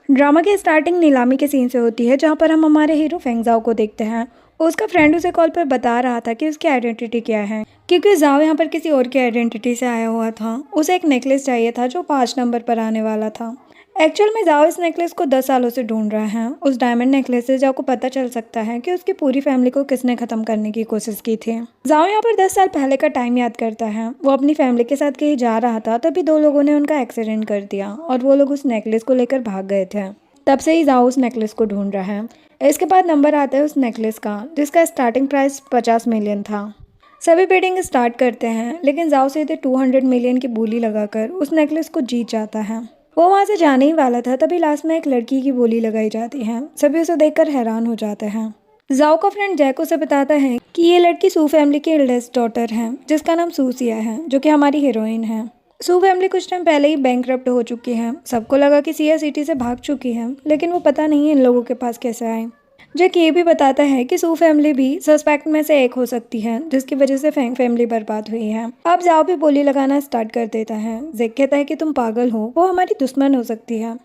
Drama की starting नीलामी के सीन से होती है जहाँ पर हम हमारे हीरो फेंगजाओ को देखते हैं। उसका फ्रेंड उसे कॉल पर बता रहा था कि उसकी आइडेंटिटी क्या है, क्योंकि जाओ यहाँ पर किसी और की आइडेंटिटी से आया हुआ था। उसे एक नेकलेस चाहिए था जो 5 नंबर पर आने वाला था। एक्चुअल में जाओ इस नेकलेस को 10 सालों से ढूंढ रहा है। उस डायमंड नेकलेस से जाओ को पता चल सकता है कि उसकी पूरी फैमिली को किसने खत्म करने की कोशिश की थी। जाओ यहाँ पर 10 साल पहले का टाइम याद करता है। वो अपनी फैमिली के साथ कहीं जा रहा था, तभी दो लोगों ने उनका एक्सीडेंट कर दिया और वो लोग उस नेकलेस को लेकर भाग गए थे। तब से ही जाओ उस नेकलेस को ढूंढ रहा है। इसके बाद नंबर आता है उस नेकलेस का, जिसका स्टार्टिंग प्राइस 50 मिलियन था। सभी बिडिंग स्टार्ट करते हैं, लेकिन जाओ सीधे 200 मिलियन की बोली लगाकर उस नेकलेस को जीत जाता है। वो वहां से जाने ही वाला था, तभी लास्ट में एक लड़की की बोली लगाई जाती है। सभी उसे देखकर हैरान हो जाते हैं। जाओ का फ्रेंड जैक उसे बताता है कि ये लड़की सू फैमिली की एल्डेस्ट डॉटर है, जिसका नाम सूसिया है, जो कि हमारी हीरोइन है। सू फैमिली कुछ टाइम पहले ही बैंकरप्ट हो चुकी है। सबको लगा कि सिया सिटी से भाग चुकी है, लेकिन वो पता नहीं इन लोगों के पास कैसे आए। जैक ये भी बताता है कि सू फैमिली भी सस्पेक्ट में से एक हो सकती है, जिसकी वजह से फैंग फैमिली बर्बाद हुई है। अब जाओ भी बोली लगाना स्टार्ट कर देता है। जैक कहता है कि तुम पागल हो, वो हमारी दुश्मन हो सकती है।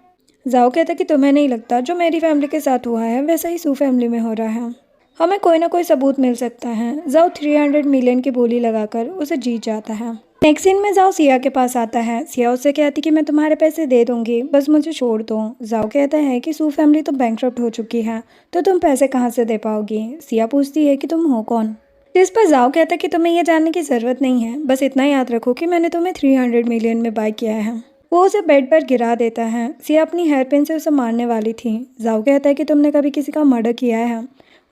जाओ कहता है कि तुम्हें नहीं लगता जो मेरी फैमिली के साथ हुआ है वैसा ही सू फैमिली में हो रहा है। हमें कोई ना कोई सबूत मिल सकता है। जाओ 300 मिलियन की बोली लगाकर उसे जीत जाता है। नेक्स्ट सीन में जाओ सिया के पास आता है। सिया उससे कहती कि मैं तुम्हारे पैसे दे दूंगी, बस मुझे छोड़ दो। जाओ कहता है कि सू फैमिली तो बैंकरप्ट हो चुकी है, तो तुम पैसे कहाँ से दे पाओगी। सिया पूछती है कि तुम हो कौन, जिस पर जाओ कहता है कि तुम्हें यह जानने की जरूरत नहीं है, बस इतना याद रखो कि मैंने तुम्हें 300 मिलियन में बाय किया है। वो उसे बेड पर गिरा देता है। सिया अपनी हेयर पिन से उसे मारने वाली थी। जाओ कहता है कि तुमने कभी किसी का मर्डर किया है।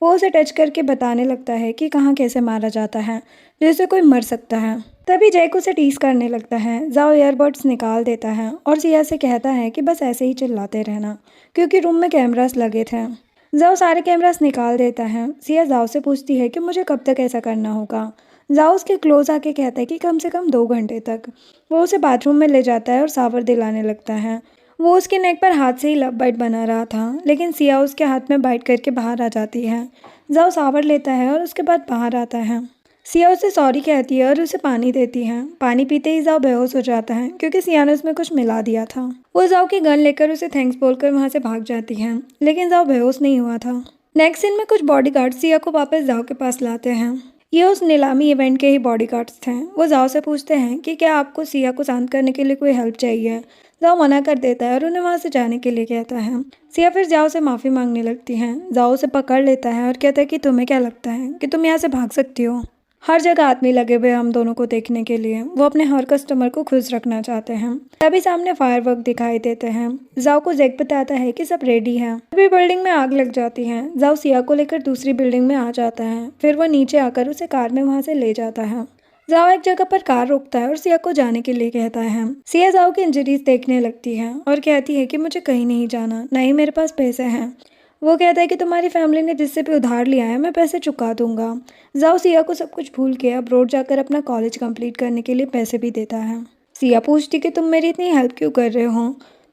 वो उसे टच करके बताने लगता है कि कहाँ कैसे मारा जाता है, जिससे कोई मर सकता है। तभी जैक उसे टीज करने लगता है। जाओ ईयरबड्स निकाल देता है और सिया से कहता है कि बस ऐसे ही चिल्लाते रहना, क्योंकि रूम में कैमरास लगे थे। जाओ सारे कैमरास निकाल देता है। सिया जाओ से पूछती है कि मुझे कब तक ऐसा करना होगा। जाओ उसके क्लोज आके कहता है कि कम से कम 2 घंटे तक। वो उसे बाथरूम में ले जाता है और सावर दिलाने लगता है। वो उसके नेक पर हाथ से ही लव बाइट बना रहा था, लेकिन सिया उसके हाथ में बाइट करके बाहर आ जाती है। जाओ सावर लेता है और उसके बाद बाहर आता है। सिया उसे सॉरी कहती है और उसे पानी देती है। पानी पीते ही जाओ बेहोश हो जाता है, क्योंकि सिया ने उसमें कुछ मिला दिया था। वो जाओ की गन लेकर उसे थैंक्स बोलकर वहाँ से भाग जाती है, लेकिन जाओ बेहोश नहीं हुआ था। नेक्स्ट सीन में कुछ बॉडीगार्ड सिया को वापस जाओ के पास लाते हैं। ये उस नीलामी इवेंट के ही बॉडीगार्ड्स थे। वो जाओ से पूछते हैं कि क्या आपको सिया को शांत करने के लिए कोई हेल्प चाहिए। जाओ मना कर देता है और उन्हें वहाँ से जाने के लिए कहता है। सिया फिर जाओ से माफ़ी मांगने लगती है। जाओ से पकड़ लेता है और कहता है कि तुम्हें क्या लगता है कि तुम यहाँ से भाग सकती हो। हर जगह आदमी लगे हुए हम दोनों को देखने के लिए। वो अपने हर कस्टमर को खुश रखना चाहते हैं। तभी सामने फायरवर्क दिखाई देते हैं। जाओ को जैक बताता है कि सब रेडी है। तभी बिल्डिंग में आग लग जाती है। जाओ सिया को लेकर दूसरी बिल्डिंग में आ जाता है। फिर वो नीचे आकर उसे कार में वहाँ से ले जाता है। जाओ एक जगह पर कार रोकता है और सिया को जाने के लिए कहता है। सिया जाओ की इंजरीज देखने लगती है और कहती है कि मुझे कहीं नहीं जाना, न ही मेरे पास पैसे हैं। वो कहता है कि तुम्हारी फैमिली ने जिससे भी उधार लिया है मैं पैसे चुका दूंगा। जाओ सिया को सब कुछ भूल के अब रोड जाकर अपना कॉलेज कंप्लीट करने के लिए पैसे भी देता है। सिया पूछती कि तुम मेरी इतनी हेल्प क्यों कर रहे हो,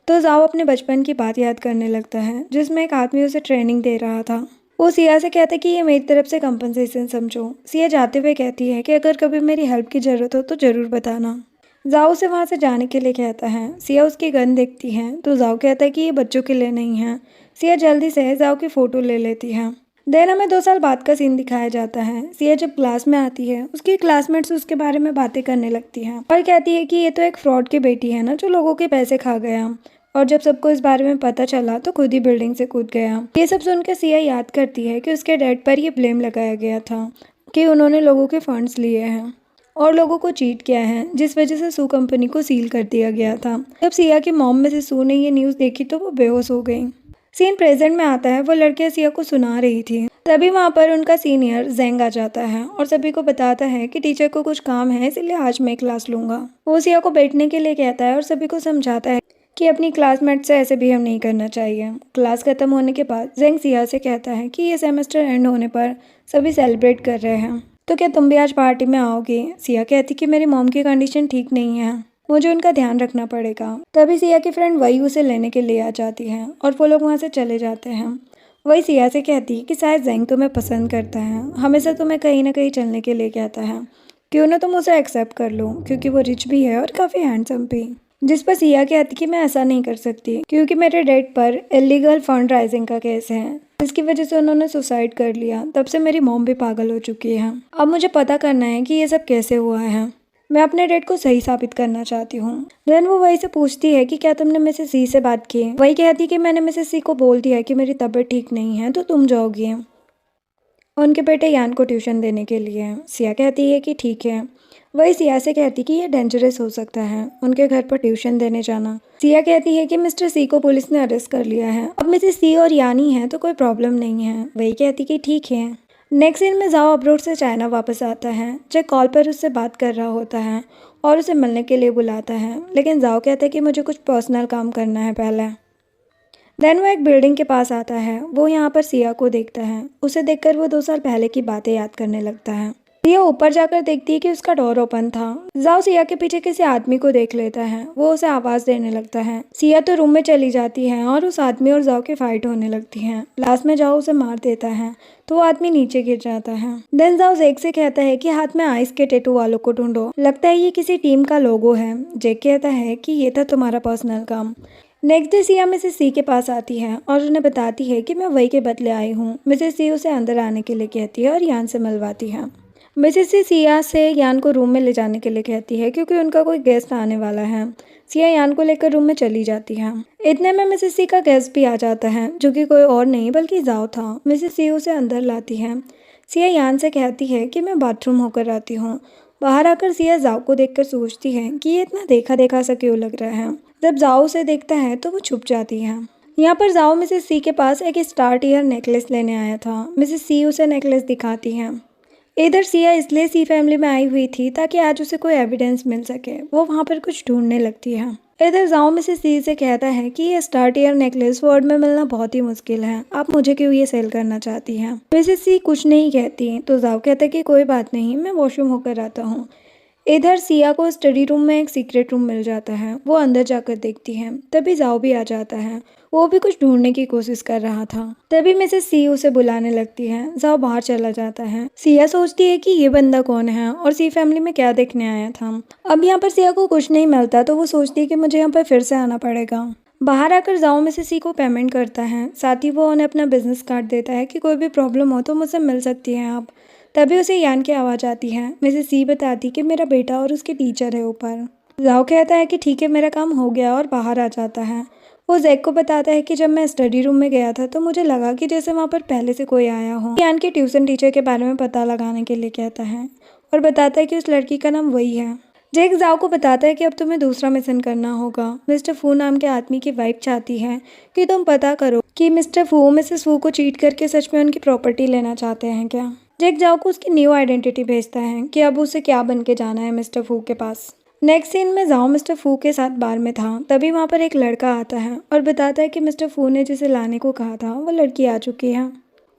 तो जाओ अपने बचपन की बात याद करने लगता है, जिसमें एक आदमी उसे ट्रेनिंग दे रहा था। वो सिया से कहता है कि ये मेरी तरफ से कंपनसेशन समझो। सिया जाते हुए कहती है कि अगर कभी मेरी हेल्प की ज़रूरत हो तो ज़रूर बताना। जाओ से वहाँ से जाने के लिए कहता है। सिया उसकी गन देखती है तो जाओ कहता है कि ये बच्चों के लिए नहीं है। सिया जल्दी से जाओ की फ़ोटो ले लेती है। देन हमें 2 साल बाद का सीन दिखाया जाता है। सिया जब क्लास में आती है, उसकी क्लासमेट्स उसके बारे में बातें करने लगती हैं और कहती है कि ये तो एक फ्रॉड की बेटी है ना, जो लोगों के पैसे खा गया। और जब सबको इस बारे में पता चला तो खुद ही बिल्डिंग से कूद गया। ये सब सुनकर सिया याद करती है कि उसके डैड पर ये ब्लेम लगाया गया था कि उन्होंने लोगों के फंड्स लिए हैं और लोगों को चीट किया है, जिस वजह से सू कंपनी को सील कर दिया गया था। जब सिया की मॉम में से सू ने ये न्यूज़ देखी तो वो बेहोश हो गई। सीन प्रेजेंट में आता है। वो लड़कियां सिया को सुना रही थी। तभी वहाँ पर उनका सीनियर जेंग आ जाता है और सभी को बताता है कि टीचर को कुछ काम है, इसलिए आज मैं क्लास लूंगा। वो सिया को बैठने के लिए कहता है और सभी को समझाता है कि अपनी क्लासमेट से ऐसे बिहेव नहीं करना चाहिए। क्लास खत्म होने के बाद जेंग सिया से कहता है कि ये सेमेस्टर एंड होने पर सभी सेलिब्रेट कर रहे हैं, तो क्या तुम भी आज पार्टी में आओगे। सिया कहती कि मेरी मॉम की कंडीशन ठीक नहीं है, मुझे उनका ध्यान रखना पड़ेगा। तभी सिया की फ्रेंड वही उसे लेने के लिए आ जाती है और वो लोग वहाँ से चले जाते हैं। वही सिया से कहती है कि शायद जेंग तुम्हें पसंद करता है, हमेशा तुम्हें कहीं ना कहीं चलने के लिए कहता है, क्यों ना तुम उसे एक्सेप्ट कर लो, क्योंकि वो रिच भी है और काफ़ी हैंडसम भी। जिस पर सिया कहती कि मैं ऐसा नहीं कर सकती क्योंकि मेरे डैड पर इलीगल फंड राइजिंग का केस है, जिसकी वजह से उन्होंने सुसाइड कर लिया। तब से मेरी मॉम भी पागल हो चुकी है। अब मुझे पता करना है कि ये सब कैसे हुआ है। मैं अपने डैड को सही साबित करना चाहती हूँ। देन वो वही से पूछती है कि क्या तुमने मिसेस सी से बात की। वही कहती कि मैंने मिसेस सी को बोल दिया कि मेरी तबीयत ठीक नहीं है तो तुम जाओगी उनके बेटे यान को ट्यूशन देने के लिए। सिया कहती है कि ठीक है। वही सिया से कहती कि ये डेंजरस हो सकता है उनके घर पर ट्यूशन देने जाना। सिया कहती है कि मिस्टर सी को पुलिस ने अरेस्ट कर लिया है, अब मिसेस सी और यानी है तो कोई प्रॉब्लम नहीं है। वही कहती कि ठीक है। नेक्स्ट सीन में जाओ अब्रोड से चाइना वापस आता है। जैक कॉल पर उससे बात कर रहा होता है और उसे मिलने के लिए बुलाता है, लेकिन जाओ कहता है कि मुझे कुछ पर्सनल काम करना है पहले। देन वो एक बिल्डिंग के पास आता है। वो यहाँ पर सिया को देखता है। उसे देखकर वो 2 साल पहले की बातें याद करने लगता है। सिया ऊपर जाकर देखती है कि उसका डोर ओपन था। जाओ सिया के पीछे किसी आदमी को देख लेता है। वो उसे आवाज देने लगता है। सिया तो रूम में चली जाती है और उस आदमी और जाओ की फाइट होने लगती है। लास्ट में जाओ उसे मार देता है तो वो आदमी नीचे गिर जाता है। देन जाओ जेक से कहता है कि हाथ में आइस के टैटू वालों को ढूंढो, लगता है ये किसी टीम का लोगो है। जेक कहता है कि ये था तुम्हारा पर्सनल काम। नेक्स्ट डे सिया मिसेस सी के पास आती है और उन्हें बताती है कि मैं वही के बदले आई हूँ। मिसेस सी उसे अंदर आने के लिए कहती है और यान से मिलवाती है। मिसेस सी सिया से यान को रूम में ले जाने के लिए कहती है क्योंकि उनका कोई गेस्ट आने वाला है। सिया यान को लेकर रूम में चली जाती है। इतने में मिसेस सी का गेस्ट भी आ जाता है जो कि कोई और नहीं बल्कि जाओ था। मिसेस सी उसे अंदर लाती है। सिया यान से कहती है कि मैं बाथरूम होकर आती हूँ। बाहर आकर सिया जाओ को देखकर सोचती है कि ये इतना देखा देखा सा क्यों लग रहा है। जब जाओ उसे देखता है तो वो छुप जाती है। यहाँ पर जाओ मिसेस सी के पास एक स्टार ईयर नेकलेस लेने आया था। मिसेस सी उसे नेकलेस दिखाती है। इधर सिया इसलिए सी फैमिली में आई हुई थी ताकि आज उसे कोई एविडेंस मिल सके। वो वहाँ पर कुछ ढूंढने लगती है। इधर जाओ मिसेस सी से कहता है कि ये स्टार ईयर नेकलेस वर्ल्ड में मिलना बहुत ही मुश्किल है, आप मुझे क्यों ये सेल करना चाहती हैं। मिसेस सी कुछ नहीं कहती तो जाओ कहता है कि कोई बात नहीं, मैं वॉशरूम होकर आता हूँ। इधर सिया को स्टडी रूम में एक सीक्रेट रूम मिल जाता है। वो अंदर जाकर देखती है। तभी जाओ भी आ जाता है। वो भी कुछ ढूंढने की कोशिश कर रहा था। तभी मिसेस सी उसे बुलाने लगती है। जाओ बाहर चला जाता है। सिया सोचती है कि ये बंदा कौन है और सी फैमिली में क्या देखने आया था। अब यहाँ पर सिया को कुछ नहीं मिलता तो वो सोचती है कि मुझे यहाँ पर फिर से आना पड़ेगा। बाहर आकर जाओ मिसेस सी को पेमेंट करता है। साथ ही वो उन्हें अपना बिजनेस कार्ड देता है कि कोई भी प्रॉब्लम हो तो मुझसे मिल सकती हैं आप। तभी उसे यान की आवाज़ आती है। मिसेस सी बताती कि मेरा बेटा और उसके टीचर है ऊपर। जाओ कहता है कि ठीक है मेरा काम हो गया और बाहर आ जाता है। वो जैक को बताता है कि जब मैं स्टडी रूम में गया था तो मुझे लगा कि जैसे वहाँ पर पहले से कोई आया हो। यान के ट्यूशन टीचर के बारे में पता लगाने के लिए कहता है और बताता है कि उस लड़की का नाम वही है। जैक जाओ को बताता है कि अब तुम्हें दूसरा मिशन करना होगा। मिस्टर फू नाम के आदमी की वाइफ चाहती है कि तुम पता करो कि मिस्टर फू मिसेस फू को चीट करके सच में उनकी प्रॉपर्टी लेना चाहते हैं क्या। जैक जाओ को उसकी न्यू आइडेंटिटी भेजता है कि अब उसे क्या बन के जाना है मिस्टर फू के पास। नेक्स्ट सीन में जाओ मिस्टर फू के साथ बार में था। तभी वहाँ पर एक लड़का आता है और बताता है कि मिस्टर फू ने जिसे लाने को कहा था वो लड़की आ चुकी है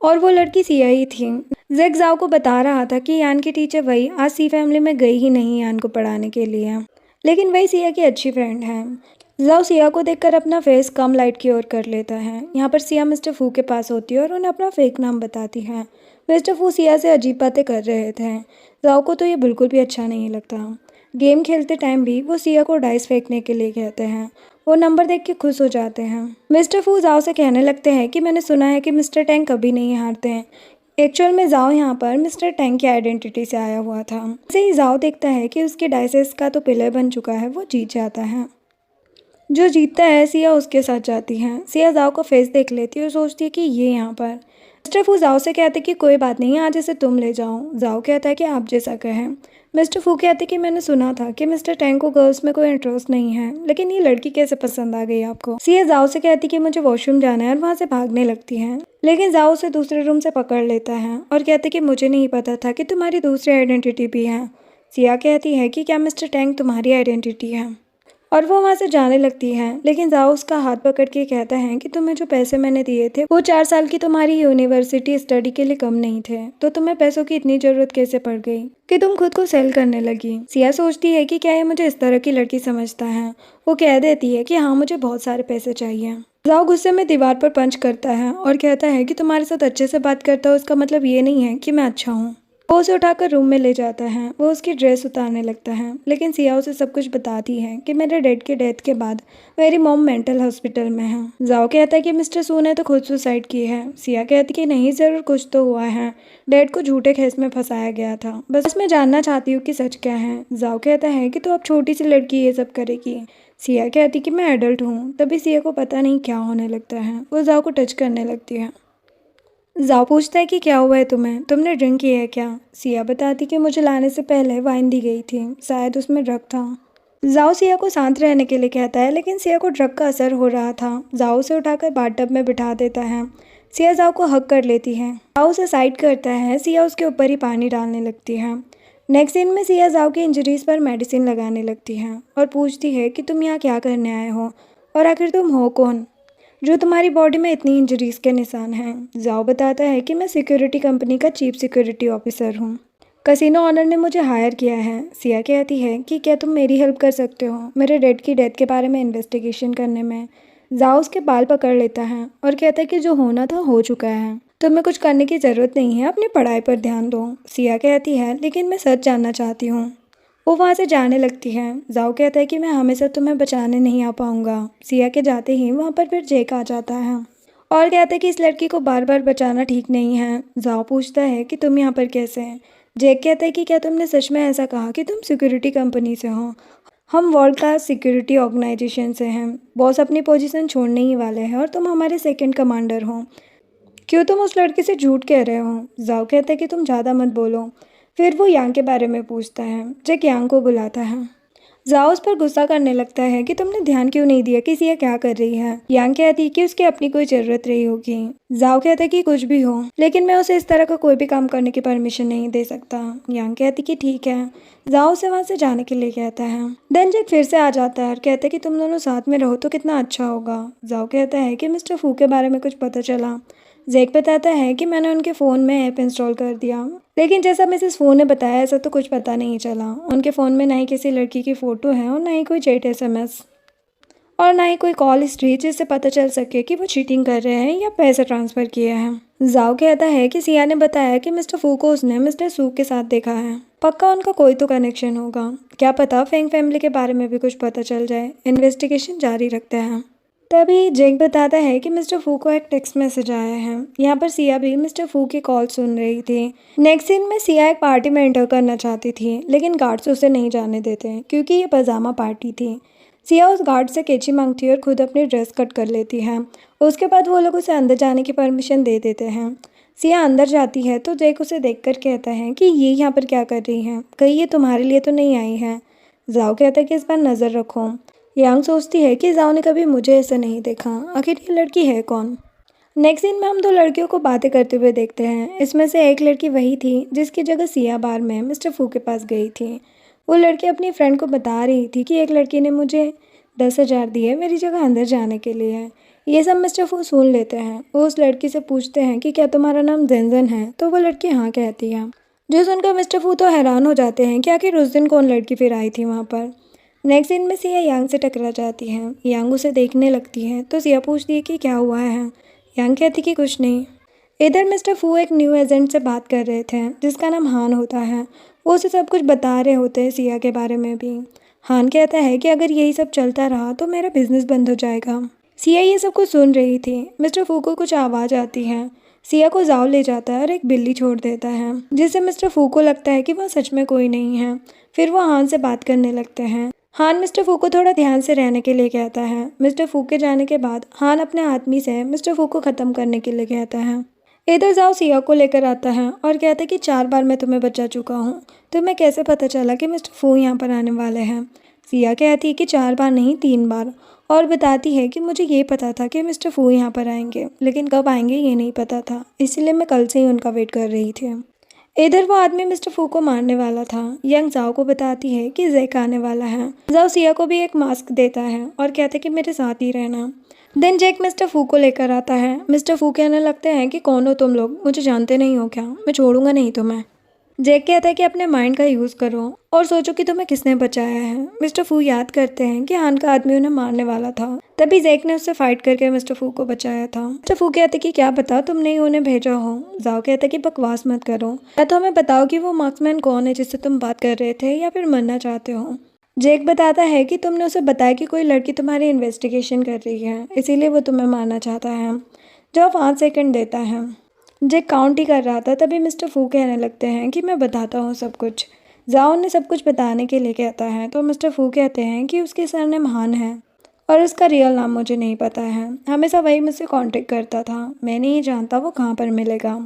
और वो लड़की सिया ही थी। जैक जाओ को बता रहा था कि यान की टीचर वही आज सी फैमिली में गई ही नहीं यान को पढ़ाने के लिए, लेकिन वही सिया की अच्छी फ्रेंड है। जाओ सिया को देखकर अपना फेस कम लाइट की ओर कर लेता है। यहाँ पर सिया मिस्टर फू के पास होती है और उन्हें अपना फेक नाम बताती है। मिस्टर फू सिया से अजीब बातें कर रहे थे। जाओ को तो ये बिल्कुल भी अच्छा नहीं लगता। गेम खेलते टाइम भी वो सिया को डाइस फेंकने के लिए कहते हैं। वो नंबर देख के खुश हो जाते हैं। मिस्टर फू जाओ से कहने लगते हैं कि मैंने सुना है कि मिस्टर टैंक कभी नहीं हारते हैं। एक्चुअल में जाओ यहाँ पर मिस्टर टैंक की आइडेंटिटी से आया हुआ था। ऐसे ही जाओ देखता है कि उसके डाइसेस का तो प्लेयर बन चुका है, वो जीत जाता है। जो जीतता है सिया उसके साथ जाती है। सिया जाओ का फेस देख लेती है और सोचती है कि ये यहाँ पर। मिस्टर फू जाओ से कहते कि कोई बात नहीं, आज इसे तुम ले जाओ। जाओ कहता है कि आप जैसा कहें। मिस्टर फू कहते कि मैंने सुना था कि मिस्टर टैंक को गर्ल्स में कोई इंटरेस्ट नहीं है, लेकिन ये लड़की कैसे पसंद आ गई आपको। सिया जाओ से कहती कि मुझे वॉशरूम जाना है और वहाँ से भागने लगती है, लेकिन जाओ उसे दूसरे रूम से पकड़ लेता है और कहते कि मुझे नहीं पता था कि तुम्हारी दूसरी आइडेंटिटी भी है। सिया कहती है कि क्या मिस्टर टैंक तुम्हारी आइडेंटिटी है और वो वहाँ से जाने लगती है, लेकिन जाओ उसका हाथ पकड़ के कहता है कि तुम्हें जो पैसे मैंने दिए थे वो 4 साल की तुम्हारी यूनिवर्सिटी स्टडी के लिए कम नहीं थे, तो तुम्हें पैसों की इतनी जरूरत कैसे पड़ गई कि तुम खुद को सेल करने लगी। सिया सोचती है कि क्या ये मुझे इस तरह की लड़की समझता है। वो कह देती है कि हाँ मुझे बहुत सारे पैसे चाहिए। जाओ गुस्से में दीवार पर पंच करता है और कहता है कि तुम्हारे साथ अच्छे से बात करता हूँ इसका मतलब ये नहीं है कि मैं अच्छा हूँ। वो उसे उठाकर रूम में ले जाता है। वो उसकी ड्रेस उतारने लगता है, लेकिन सिया उसे सब कुछ बताती है कि मेरे डैड के डेथ के बाद मेरी मॉम मेंटल हॉस्पिटल में है। जाओ कहता है कि मिस्टर सू ने तो खुद सुसाइड की है। सिया कहती कि नहीं, ज़रूर कुछ तो हुआ है, डैड को झूठे केस में फंसाया गया था, बस मैं जानना चाहती हूँ कि सच क्या है। जाओ कहता है कि तो अब छोटी सी लड़की ये सब करेगी। सिया कहती कि मैं एडल्ट हूँ। तभी सिया को पता नहीं क्या होने लगता है, वो जाओ को टच करने लगती है। जाओ पूछता है कि क्या हुआ है तुम्हें, तुमने ड्रिंक किया है क्या। सिया बताती कि मुझे लाने से पहले वाइन दी गई थी, शायद उसमें ड्रग था। जाओ सिया को शांत रहने के लिए कहता है, लेकिन सिया को ड्रग का असर हो रहा था। जाओ उसे उठाकर बाथटब में बिठा देता है। सिया जाओ को हक कर लेती है। जाओ उसे साइड करता है। सिया उसके ऊपर ही पानी डालने लगती है। नेक्स्ट सीन में सिया जाओ की इंजरीज पर मेडिसिन लगाने लगती है और पूछती है कि तुम यहाँ क्या करने आए हो, और आखिर तुम हो कौन जो तुम्हारी बॉडी में इतनी इंजरीज के निशान हैं। जाओ बताता है कि मैं सिक्योरिटी कंपनी का चीफ सिक्योरिटी ऑफिसर हूँ, कसिनो ऑनर ने मुझे हायर किया है। सिया कहती है कि क्या तुम मेरी हेल्प कर सकते हो मेरे डैड की डेथ के बारे में इन्वेस्टिगेशन करने में। जाओ उसके बाल पकड़ लेता है और कहता है कि जो होना था हो चुका है, तुम्हें कुछ करने की ज़रूरत नहीं है, अपनी पढ़ाई पर ध्यान दो। सिया कहती है लेकिन मैं सच जानना चाहती हूँ। वो वहाँ से जाने लगती है। जाओ कहता है कि मैं हमेशा तुम्हें बचाने नहीं आ पाऊँगा। सिया के जाते ही वहाँ पर फिर जेक आ जाता है और कहता है कि इस लड़की को बार बार बचाना ठीक नहीं है। जाओ पूछता है कि तुम यहाँ पर कैसे हैं। जेक कहता है कि क्या तुमने सच में ऐसा कहा कि तुम सिक्योरिटी कंपनी से हो। हम वर्ल्ड क्लास सिक्योरिटी ऑर्गेनाइजेशन से हैं, बॉस अपनी पोजीशन छोड़ने ही वाले हैं और तुम हमारे सेकंड कमांडर हो। क्यों तुम उस लड़की से झूठ कह रहे हो। जाओ कहता है कि तुम ज़्यादा मत बोलो। फिर वो यांग के बारे में पूछता है। जैक यांग को बुलाता है। जाओ उस पर गुस्सा करने लगता है कि तुमने ध्यान क्यों नहीं दिया कि सिया क्या कर रही है। यांग कहती है कि उसकी अपनी कोई ज़रूरत रही होगी। जाओ कहता है कि कुछ भी हो, लेकिन मैं उसे इस तरह का कोई भी काम करने की परमिशन नहीं दे सकता। यांग कहती कि ठीक है। जाओ उसे वहाँ से जाने के लिए कहता है। देन जैक फिर से आ जाता है और कहता है कि तुम दोनों साथ में रहो तो कितना अच्छा होगा। जाओ कहता है कि मिस्टर फू के बारे में कुछ पता चला। जैक बताता है कि मैंने उनके फ़ोन में ऐप इंस्टॉल कर दिया, लेकिन जैसा मिसेस फू ने बताया ऐसा तो कुछ पता नहीं चला। उनके फ़ोन में ना ही किसी लड़की की फ़ोटो है और ना ही कोई चैट SMS और ना ही कोई कॉल हिस्ट्री जिससे पता चल सके कि वो चीटिंग कर रहे हैं या पैसे ट्रांसफ़र किए हैं। जाओ कहता है कि सिया ने बताया कि मिस्टर फू को उसने मिस्टर सू के साथ देखा है, पक्का उनका कोई तो कनेक्शन होगा। क्या पता फेंग फैमिली के बारे में भी कुछ पता चल जाए। इन्वेस्टिगेशन जारी रखते हैं। तभी जेक बताता है कि मिस्टर फू को एक टेक्स्ट मैसेज आया है। यहाँ पर सिया भी मिस्टर फू की कॉल सुन रही थी। नेक्स्ट सीन में सिया एक पार्टी में एंटर करना चाहती थी, लेकिन गार्ड्स उसे नहीं जाने देते क्योंकि ये पजामा पार्टी थी। सिया उस गार्ड से कैंची मांगती है और खुद अपनी ड्रेस कट कर लेती है। उसके बाद वो लोग उसे अंदर जाने की परमिशन दे देते हैं। सिया अंदर जाती है तो जेक उसे देखकर कहता है कि ये यहाँ पर क्या कर रही हैं, कहीं ये तुम्हारे लिए तो नहीं आई है। जाओ कहता है कि इस बार नज़र रखो। यांग सोचती है कि जाओ ने कभी मुझे ऐसा नहीं देखा, आखिर ये लड़की है कौन। नेक्स्ट सीन में हम दो लड़कियों को बातें करते हुए देखते हैं। इसमें से एक लड़की वही थी जिसकी जगह सिया बार में मिस्टर फू के पास गई थी। वो लड़की अपनी फ्रेंड को बता रही थी कि एक लड़की ने मुझे 10,000 दिए मेरी जगह अंदर जाने के लिए। ये सब मिस्टर फू सुन लेते हैं। वो उस लड़की से पूछते हैं कि क्या तुम्हारा नाम जेनजेन है, तो वो लड़की हाँ कहती है। जो सुनकर मिस्टर फू तो हैरान हो जाते हैं कि आखिर उस दिन कौन लड़की फिर आई थी वहाँ पर। नेक्स्ट सीन में सिया यांग से टकरा जाती है। यांग उसे देखने लगती है तो सिया पूछती है कि क्या हुआ है। यांग कहती कि कुछ नहीं। इधर मिस्टर फू एक न्यू एजेंट से बात कर रहे थे जिसका नाम हान होता है। वो उसे सब कुछ बता रहे होते हैं सिया के बारे में भी। हान कहता है कि अगर यही सब चलता रहा तो मेरा बिजनेस बंद हो जाएगा। सिया ये सब कुछ सुन रही थी। मिस्टर फू को कुछ आवाज़ आती है। सिया को जाओ ले जाता है और एक बिल्ली छोड़ देता है, जिससे मिस्टर फू को लगता है कि वह सच में कोई नहीं है। फिर वो हान से बात करने लगते हैं। हान मिस्टर फू को थोड़ा ध्यान से रहने के लिए कहता है। मिस्टर फू के जाने के बाद हान अपने आदमी से मिस्टर फू को ख़त्म करने के लिए कहता है। इधर जाओ सिया को लेकर आता है और कहता है कि 4 बार मैं तुम्हें बचा चुका हूँ, तुम्हें कैसे पता चला कि मिस्टर फू यहाँ पर आने वाले हैं। सिया कहती है कि 4 बार नहीं 3 बार, और बताती है कि मुझे ये पता था कि मिस्टर फू यहाँ पर आएंगे, लेकिन कब आएंगे ये नहीं पता था, इसलिए मैं कल से ही उनका वेट कर रही थी। इधर वो आदमी मिस्टर फू को मारने वाला था। यंग जाओ को बताती है कि जैक आने वाला है। जाओ सिया को भी एक मास्क देता है और कहता है कि मेरे साथ ही रहना। देन जैक मिस्टर फू को लेकर आता है। मिस्टर फू कहने लगते हैं कि कौन हो तुम लोग, मुझे जानते नहीं हो क्या, मैं छोड़ूंगा नहीं तुम्हें। जैक कहता है कि अपने माइंड का यूज़ करो और सोचो कि तुम्हें किसने बचाया है। मिस्टर फू याद करते हैं कि हान का आदमी उन्हें मारने वाला था, तभी जैक ने उससे फाइट करके मिस्टर फू को बचाया था। मिस्टर फू कहते कि क्या पता तुमने ही उन्हें भेजा हो। जाओ कहता है कि बकवास मत करो, या तो हमें बताओ कि वो मार्क्समैन कौन है जिससे तुम बात कर रहे थे, या फिर मरना चाहते हो। जैक बताता है कि तुमने उसे बताया कि कोई लड़की तुम्हारी इन्वेस्टिगेशन कर रही है, इसीलिए वो तुम्हें मारना चाहता है। जो 5 सेकंड देता है। जैक काउंट ही कर रहा था, तभी मिस्टर फू कहने लगते हैं कि मैं बताता हूँ सब कुछ। जाओ ने सब कुछ बताने के लिए कहता है, तो मिस्टर फू कहते हैं कि उसके सरनेम हान है और उसका रियल नाम मुझे नहीं पता है। हमेशा वही मुझसे कांटेक्ट करता था, मैं नहीं जानता वो कहाँ पर मिलेगा।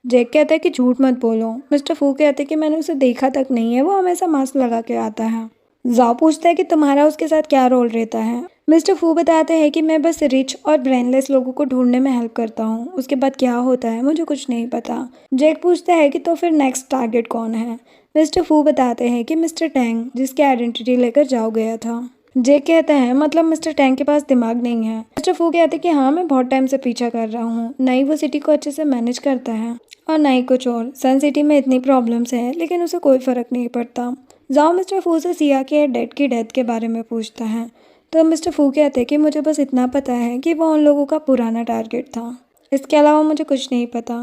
जैक कहता है कि झूठ मत बोलो। मिस्टर फू कहते हैं कि मैंने उसे देखा तक नहीं है, वो हमेशा मास्क लगा के आता है। जाओ पूछता है कि तुम्हारा उसके साथ क्या रोल रहता है। मिस्टर फू बताते हैं कि मैं बस रिच और ब्रेनलेस लोगों को ढूंढने में हेल्प करता हूँ, उसके बाद क्या होता है मुझे कुछ नहीं पता। जैक पूछता है कि तो फिर नेक्स्ट टारगेट कौन है। मिस्टर फू बताते हैं कि मिस्टर टैंग, जिसकी आइडेंटिटी लेकर जाओ गया था। जैक कहता है मतलब मिस्टर टैंग के पास दिमाग नहीं है। मिस्टर फू कहते हैं कि हाँ, मैं बहुत टाइम से पीछा कर रहा हूँ, न ही वो सिटी को अच्छे से मैनेज करता है और न ही कुछ और। सन सिटी में इतनी प्रॉब्लम्स हैं, लेकिन उसे कोई फ़र्क नहीं पड़ता। जाओ मिस्टर फू से सिया के डेड की डेथ के बारे में पूछता है, तो मिस्टर फू कहते हैं कि मुझे बस इतना पता है कि वो उन लोगों का पुराना टारगेट था, इसके अलावा मुझे कुछ नहीं पता।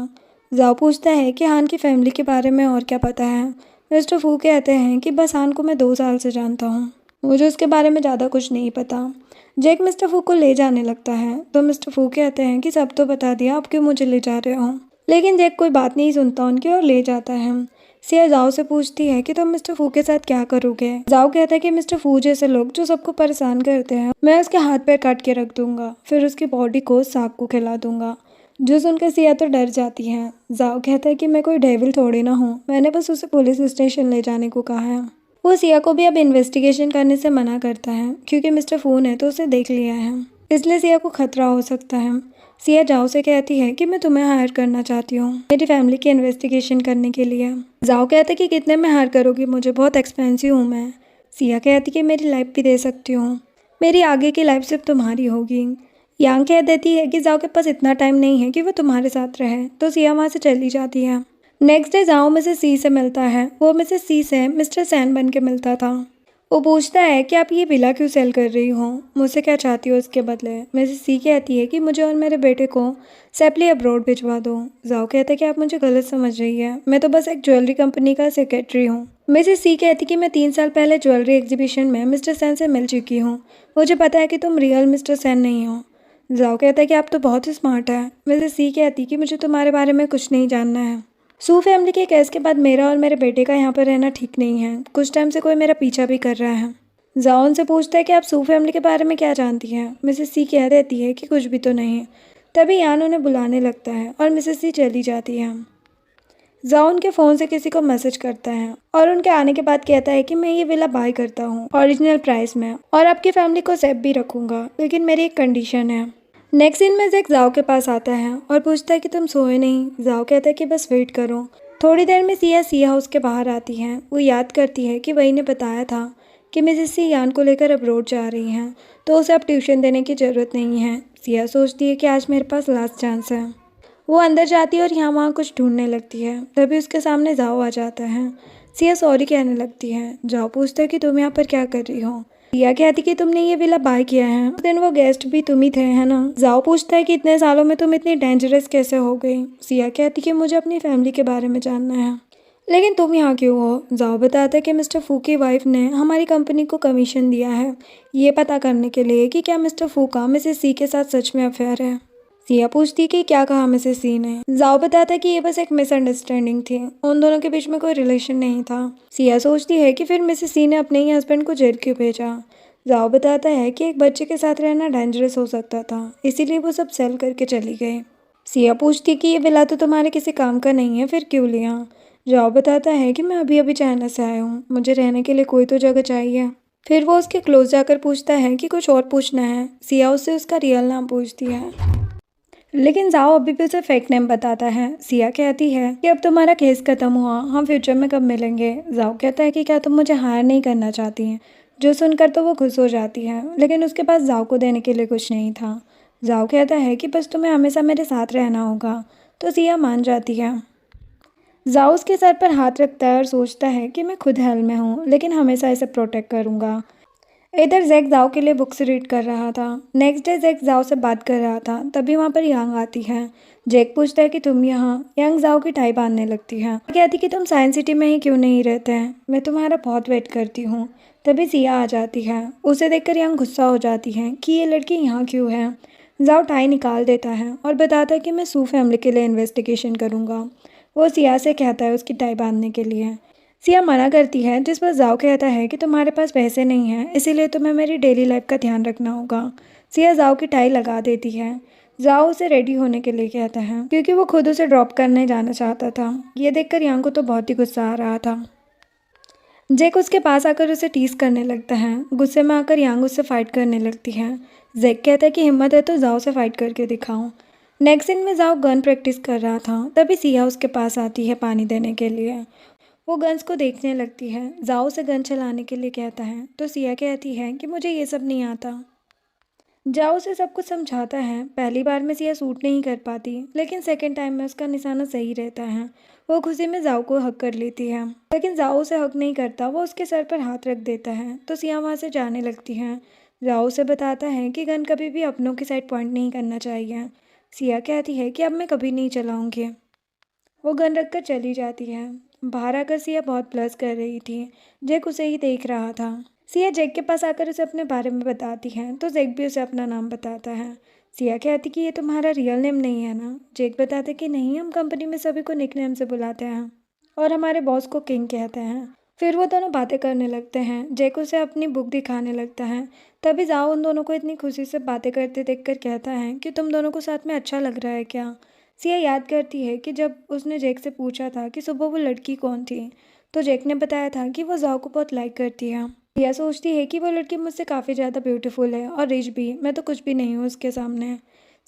जाओ पूछता है कि हान की फैमिली के बारे में और क्या पता है। मिस्टर फू कहते हैं कि बस हान को मैं 2 साल से जानता हूँ, मुझे उसके बारे में ज़्यादा कुछ नहीं पता। जैक मिस्टर फू को ले जाने लगता है, तो मिस्टर फू कहते हैं कि सब तो बता दिया, अब क्यों मुझे ले जा रहे हो। लेकिन जैक कोई बात नहीं सुनता उनकी और ले जाता है। सिया जाओ से पूछती है कि तुम मिस्टर फू के साथ क्या करोगे। जाओ कहता है कि मिस्टर फू जैसे लोग जो सबको परेशान करते हैं, मैं उसके हाथ पैर काट के रख दूंगा, फिर उसकी बॉडी को सांप को खिला दूंगा। जो सुनकर सिया तो डर जाती है। जाओ कहता है कि मैं कोई डेविल थोड़ी ना हूँ, मैंने बस उसे पुलिस स्टेशन ले जाने को कहा है। वो सिया को भी अब इन्वेस्टिगेशन करने से मना करता है, क्योंकि मिस्टर फू ने तो उसे देख लिया है, इसलिए सिया को खतरा हो सकता है। सिया जाओ से कहती है कि मैं तुम्हें हायर करना चाहती हूँ मेरी फैमिली की इन्वेस्टिगेशन करने के लिए। जाओ कहते कि कितने में हायर करोगी मुझे, बहुत एक्सपेंसिव हूँ मैं। सिया कहती कि मेरी लाइफ भी दे सकती हूँ, मेरी आगे की लाइफ सिर्फ तुम्हारी होगी। यांग कह देती है कि जाओ के पास इतना टाइम नहीं है कि वो तुम्हारे साथ रहे, तो सिया वहाँ से चली जाती है। नेक्स्ट डे जाओ मिसेस सी से मिलता है। वो मिसेस सी से मिस्टर सैन बन के मिलता था। वो पूछता है कि आप ये विला क्यों सेल कर रही हो, मुझसे क्या चाहती हो इसके बदले। मिसेस सी कहती है कि मुझे और मेरे बेटे को सेफली अब्रॉड भिजवा दो। जाओ कहता है कि आप मुझे गलत समझ रही है, मैं तो बस एक ज्वेलरी कंपनी का सेक्रेटरी हूँ। मिसेस सी कहती कि मैं 3 साल पहले ज्वेलरी एग्जीबिशन में मिस्टर सैन से मिल चुकी हूँ, मुझे पता है कि तुम रियल मिस्टर सैन नहीं हो। जाओ कहता है कि आप तो बहुत ही स्मार्ट है। मिसेस सी कहती कि मुझे तुम्हारे बारे में कुछ नहीं जानना है। सू फैमिली के केस के बाद मेरा और मेरे बेटे का यहाँ पर रहना ठीक नहीं है, कुछ टाइम से कोई मेरा पीछा भी कर रहा है। जाओ उनसे पूछता है कि आप सू फैमिली के बारे में क्या जानती हैं। मिसेस सी कह देती है कि कुछ भी तो नहीं। तभी यान उन्हें बुलाने लगता है और मिसेस सी चली जाती है। जाओ उनके फ़ोन से किसी को मैसेज करता है और उनके आने के बाद कहता है कि मैं ये विला बाय करता हूँ ओरिजिनल प्राइस में, और आपकी फैमिली को सेफ भी रखूँगा, लेकिन मेरी एक कंडीशन है। नेक्स्ट सीन में जैक जाओ के पास आता है और पूछता है कि तुम सोए नहीं। जाओ कहता है कि बस वेट करो। थोड़ी देर में सी हाउस के बाहर आती हैं। वो याद करती है कि वही ने बताया था कि मिसेस सी यान को लेकर अब्रॉड जा रही हैं, तो उसे अब ट्यूशन देने की ज़रूरत नहीं है। सिया सोचती है कि आज मेरे पास लास्ट चांस है। वो अंदर जाती है और यहाँ वहाँ कुछ ढूंढने लगती है, तभी उसके सामने जाओ आ जाता है। सिया सॉरी कहने लगती है। जाओ पूछता है कि तुम यहाँ पर क्या कर रही हो। सिया कहती कि तुमने ये विला बाय किया है, उस दिन वो गेस्ट भी तुम ही थे, है ना। जाओ पूछता है कि इतने सालों में तुम इतनी डेंजरस कैसे हो गई। सिया कहती कि मुझे अपनी फैमिली के बारे में जानना है। लेकिन तुम यहाँ क्यों हो। जाओ बताता है कि मिस्टर फू की वाइफ ने हमारी कंपनी को कमीशन दिया है ये पता करने के लिए कि क्या मिस्टर फू का मिसेस सी के साथ सच में अफेयर है। सिया पूछती कि क्या कहा मिसेस सी ने। जाओ बताता है कि ये बस एक मिसअंडरस्टैंडिंग थी, उन दोनों के बीच में कोई रिलेशन नहीं था। सिया सोचती है कि फिर मिसेस सी ने अपने ही हस्बैंड को जेल क्यों भेजा। जाओ बताता है कि एक बच्चे के साथ रहना डेंजरस हो सकता था, इसीलिए वो सब सेल करके चली गई। सिया पूछती कि ये विला तो तुम्हारे किसी काम का नहीं है, फिर क्यों लिया। जाओ बताता है कि मैं अभी अभी चाइना से आया हूँ, मुझे रहने के लिए कोई तो जगह चाहिए। फिर वो उसके क्लोज जाकर पूछता है कि कुछ और पूछना है। सिया उससे उसका रियल नाम पूछती है, लेकिन जाओ अभी भी उसे फेक नेम बताता है। सिया कहती है कि अब तुम्हारा केस खत्म हुआ, हम फ्यूचर में कब मिलेंगे। जाओ कहता है कि क्या तुम मुझे हायर नहीं करना चाहती हैं। जो सुनकर तो वो खुश हो जाती है, लेकिन उसके पास जाओ को देने के लिए कुछ नहीं था। जाओ कहता है कि बस तुम्हें हमेशा मेरे साथ रहना होगा, तो सिया मान जाती है। जाओ उसके सर पर हाथ रखता है और सोचता है कि मैं खुद हेल में हूँ, लेकिन हमेशा इसे प्रोटेक्ट करूँगा। इधर जैक जाओ के लिए बुक्स रीड कर रहा था। नेक्स्ट डे जैक जाओ से बात कर रहा था, तभी वहाँ पर यांग आती है। जैक पूछता है कि तुम यहाँ। यांग जाओ की टाई बांधने लगती है, कहती कि तुम साइंस सिटी में ही क्यों नहीं रहते हैं, मैं तुम्हारा बहुत वेट करती हूँ। तभी सिया आ जाती है। उसे देखकर यांग गुस्सा हो जाती है कि ये लड़की यहाँ क्यों है। जाओ टाई निकाल देता है और बताता है कि मैं सू फैमिली के लिए इन्वेस्टिगेशन करूँगा। वो सिया से कहता है उसकी टाई बांधने के लिए। सिया मना करती है, जिस पर जाओ कहता है कि तुम्हारे पास पैसे नहीं हैं, इसीलिए तुम्हें मेरी डेली लाइफ का ध्यान रखना होगा। सिया जाओ की टाई लगा देती है। जाओ उसे रेडी होने के लिए कहता है, क्योंकि वो खुद उसे ड्रॉप करने जाना चाहता था। ये देखकर यांग को तो बहुत ही गुस्सा आ रहा था। जैक उसके पास आकर उसे टीज करने लगता है। गुस्से में आकर यांग उससे फाइट करने लगती है। जैक कहता है कि हिम्मत है तो जाओ से फाइट करके दिखाओ। नेक्स्ट सीन में जाओ गन प्रैक्टिस कर रहा था, तभी सिया उसके पास आती है पानी देने के लिए। वो गन्स को देखने लगती है। जाओ से गन चलाने के लिए कहता है, तो सिया कहती है कि मुझे ये सब नहीं आता। जाओ उसे सब कुछ समझाता है। पहली बार में सिया सूट नहीं कर पाती, लेकिन सेकंड टाइम में उसका निशाना सही रहता है। वो खुशी में जाओ को हक कर लेती है, लेकिन जाओ उसे हक नहीं करता। वो उसके सर पर हाथ रख देता है, तो सिया वहाँ से जाने लगती है। जाओ उसे बताता है कि गन कभी भी अपनों की साइड पॉइंट नहीं करना चाहिए। सिया कहती है कि अब मैं कभी नहीं चलाऊंगी। वो गन रखकर चली जाती है। बाहर आकर सिया बहुत प्लस कर रही थी। जैक उसे ही देख रहा था। सिया जैक के पास आकर उसे अपने बारे में बताती है, तो जैक भी उसे अपना नाम बताता है। सिया कहती कि ये तुम्हारा रियल नेम नहीं है ना। जैक बताते कि नहीं, हम कंपनी में सभी को निकनेम से बुलाते हैं और हमारे बॉस को किंग कहते हैं। फिर वो दोनों बातें करने लगते हैं। जैक उसे अपनी बुक दिखाने लगता है। तभी जाओ उन दोनों को इतनी खुशी से बातें करते देखकर कहता है कि तुम दोनों को साथ में अच्छा लग रहा है क्या। सिया याद करती है कि जब उसने जैक से पूछा था कि सुबह वो लड़की कौन थी, तो जैक ने बताया था कि वो जाओ को बहुत लाइक करती है। सिया सोचती है कि वो लड़की मुझसे काफ़ी ज़्यादा ब्यूटीफुल है और रिच भी, मैं तो कुछ भी नहीं हूँ उसके सामने।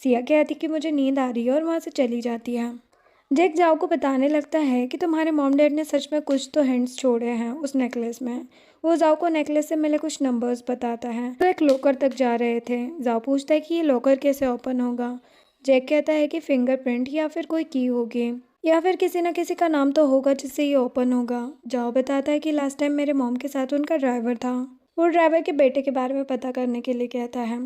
सिया कहती कि मुझे नींद आ रही है और वहाँ से चली जाती है। जैक जाओ को बताने लगता है कि तुम्हारे मॉम डैड ने सच में कुछ तो हिंट्स छोड़े हैं उस नेकलेस में। वो जाओ को नेकलेस से मिले कुछ नंबर्स बताता है। तो एक लॉकर तक जा रहे थे। जाओ पूछता है कि ये लॉकर कैसे ओपन होगा। जैक कहता है कि फिंगरप्रिंट या फिर कोई की होगी, या फिर किसी ना किसी का नाम तो होगा जिससे ये ओपन होगा। जाओ बताता है कि लास्ट टाइम मेरे मॉम के साथ उनका ड्राइवर था। वो ड्राइवर के बेटे के बारे में पता करने के लिए कहता है।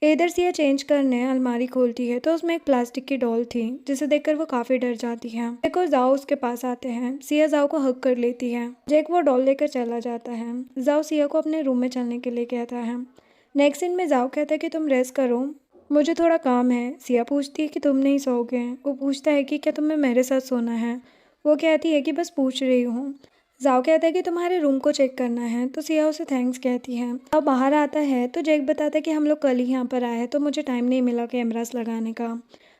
इधर से ये चेंज करने अलमारी खोलती है, तो उसमें एक प्लास्टिक की डॉल थी, जिसे देखकर वो काफ़ी डर जाती है। जैक और जाओ उसके पास आते हैं। सिया जाओ को हक कर लेती है। जैक वो डॉल लेकर चला जाता है। जाओ सिया को अपने रूम में चलने के लिए कहता है। नेक्स्ट सीन में जाओ कहता है कि तुम रेस्ट करो, मुझे थोड़ा काम है। सिया पूछती है कि तुम नहीं सोओगे। वो पूछता है कि क्या तुम्हें मेरे साथ सोना है। वो कहती है कि बस पूछ रही हूँ। जाओ कहता है कि तुम्हारे रूम को चेक करना है, तो सिया उसे थैंक्स कहती है। अब बाहर आता है तो जैक बताता है कि हम लोग कल ही यहाँ पर आए हैं, तो मुझे टाइम नहीं मिला कैमरास लगाने का।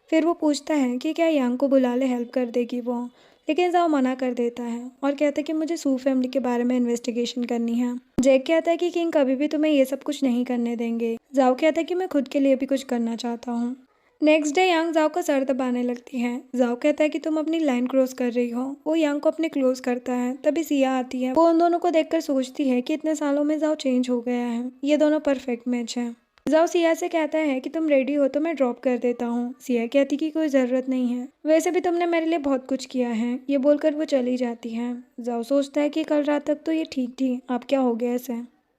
फिर वो पूछता है कि क्या यांग को बुला ले, हेल्प कर देगी वो। लेकिन जाओ मना कर देता है और कहता है कि मुझे सू फैमिली के बारे में इन्वेस्टिगेशन करनी है। जैक कहता है कि किंग कभी भी तुम्हें ये सब कुछ नहीं करने देंगे। जाओ कहता है कि मैं खुद के लिए भी कुछ करना चाहता हूँ। नेक्स्ट डे यांग जाओ का सर दबाने लगती है। जाओ कहता है कि तुम अपनी लाइन क्रॉस कर रही हो। वो यांग को अपने क्लोज करता है। तभी सिया आती है। वो उन दोनों को देखकर सोचती है कि इतने सालों में जाओ चेंज हो गया है, ये दोनों परफेक्ट मैच है। जाओ सिया से कहता है कि तुम रेडी हो तो मैं ड्रॉप कर देता हूँ। सिया कहती कि कोई ज़रूरत नहीं है, वैसे भी तुमने मेरे लिए बहुत कुछ किया है। ये बोलकर वो चली जाती है। जाओ सोचता है कि कल रात तक तो ये ठीक थी, अब क्या हो गया इसे।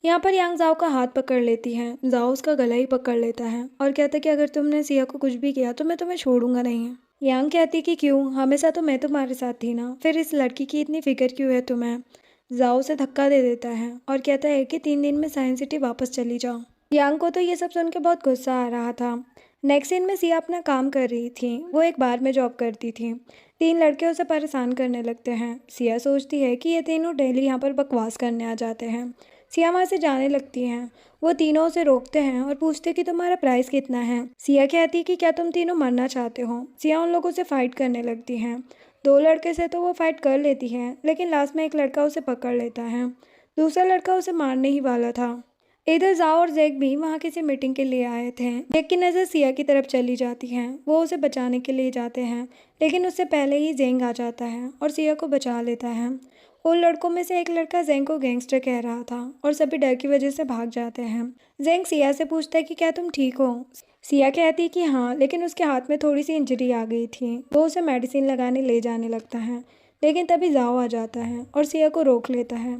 यहाँ पर यांग जाओ का हाथ पकड़ लेती है। जाओ उसका गला ही पकड़ लेता है और कहता है कि अगर तुमने सिया को कुछ भी किया तो मैं तुम्हें छोड़ूंगा नहीं। यांग कहती कि क्यों, हमेशा तो मैं तुम्हारे साथ थी ना, फिर इस लड़की की इतनी फिक्र क्यों है तुम्हें। जाओ उसे धक्का दे देता है और कहता है कि 3 दिन में साइंस सिटी वापस चली जाओ। यांग को तो ये सब सुन के बहुत गुस्सा आ रहा था। नेक्स्ट सीन में सिया अपना काम कर रही थी। वो एक बार में जॉब करती थी। 3 लड़के उसे परेशान करने लगते हैं। सिया सोचती है कि ये तीनों डेली यहाँ पर बकवास करने आ जाते हैं। सिया वहाँ से जाने लगती हैं। वो तीनों उसे रोकते हैं और पूछते कि तुम्हारा प्राइस कितना है। सिया कहती कि क्या तुम तीनों मरना चाहते हो। सिया उन लोगों से फाइट करने लगती हैं। 2 लड़के से तो वो फाइट कर लेती है, लेकिन लास्ट में एक लड़का उसे पकड़ लेता है। दूसरा लड़का उसे मारने ही वाला था। इधर जाओ और जैक भी वहाँ किसी मीटिंग के लिए आए थे। जैक की नज़र सिया की तरफ चली जाती है। वो उसे बचाने के लिए जाते हैं, लेकिन उससे पहले ही जेंग आ जाता है और सिया को बचा लेता है। उन लड़कों में से एक लड़का जेंग को गैंगस्टर कह रहा था और सभी डर की वजह से भाग जाते हैं। जेंग सिया से पूछता है कि क्या तुम ठीक हो। सिया कहती कि हाँ, लेकिन उसके हाथ में थोड़ी सी इंजरी आ गई थी। वो उसे मेडिसिन लगाने ले जाने लगता है, लेकिन तभी जाओ आ जाता है और सिया को रोक लेता है।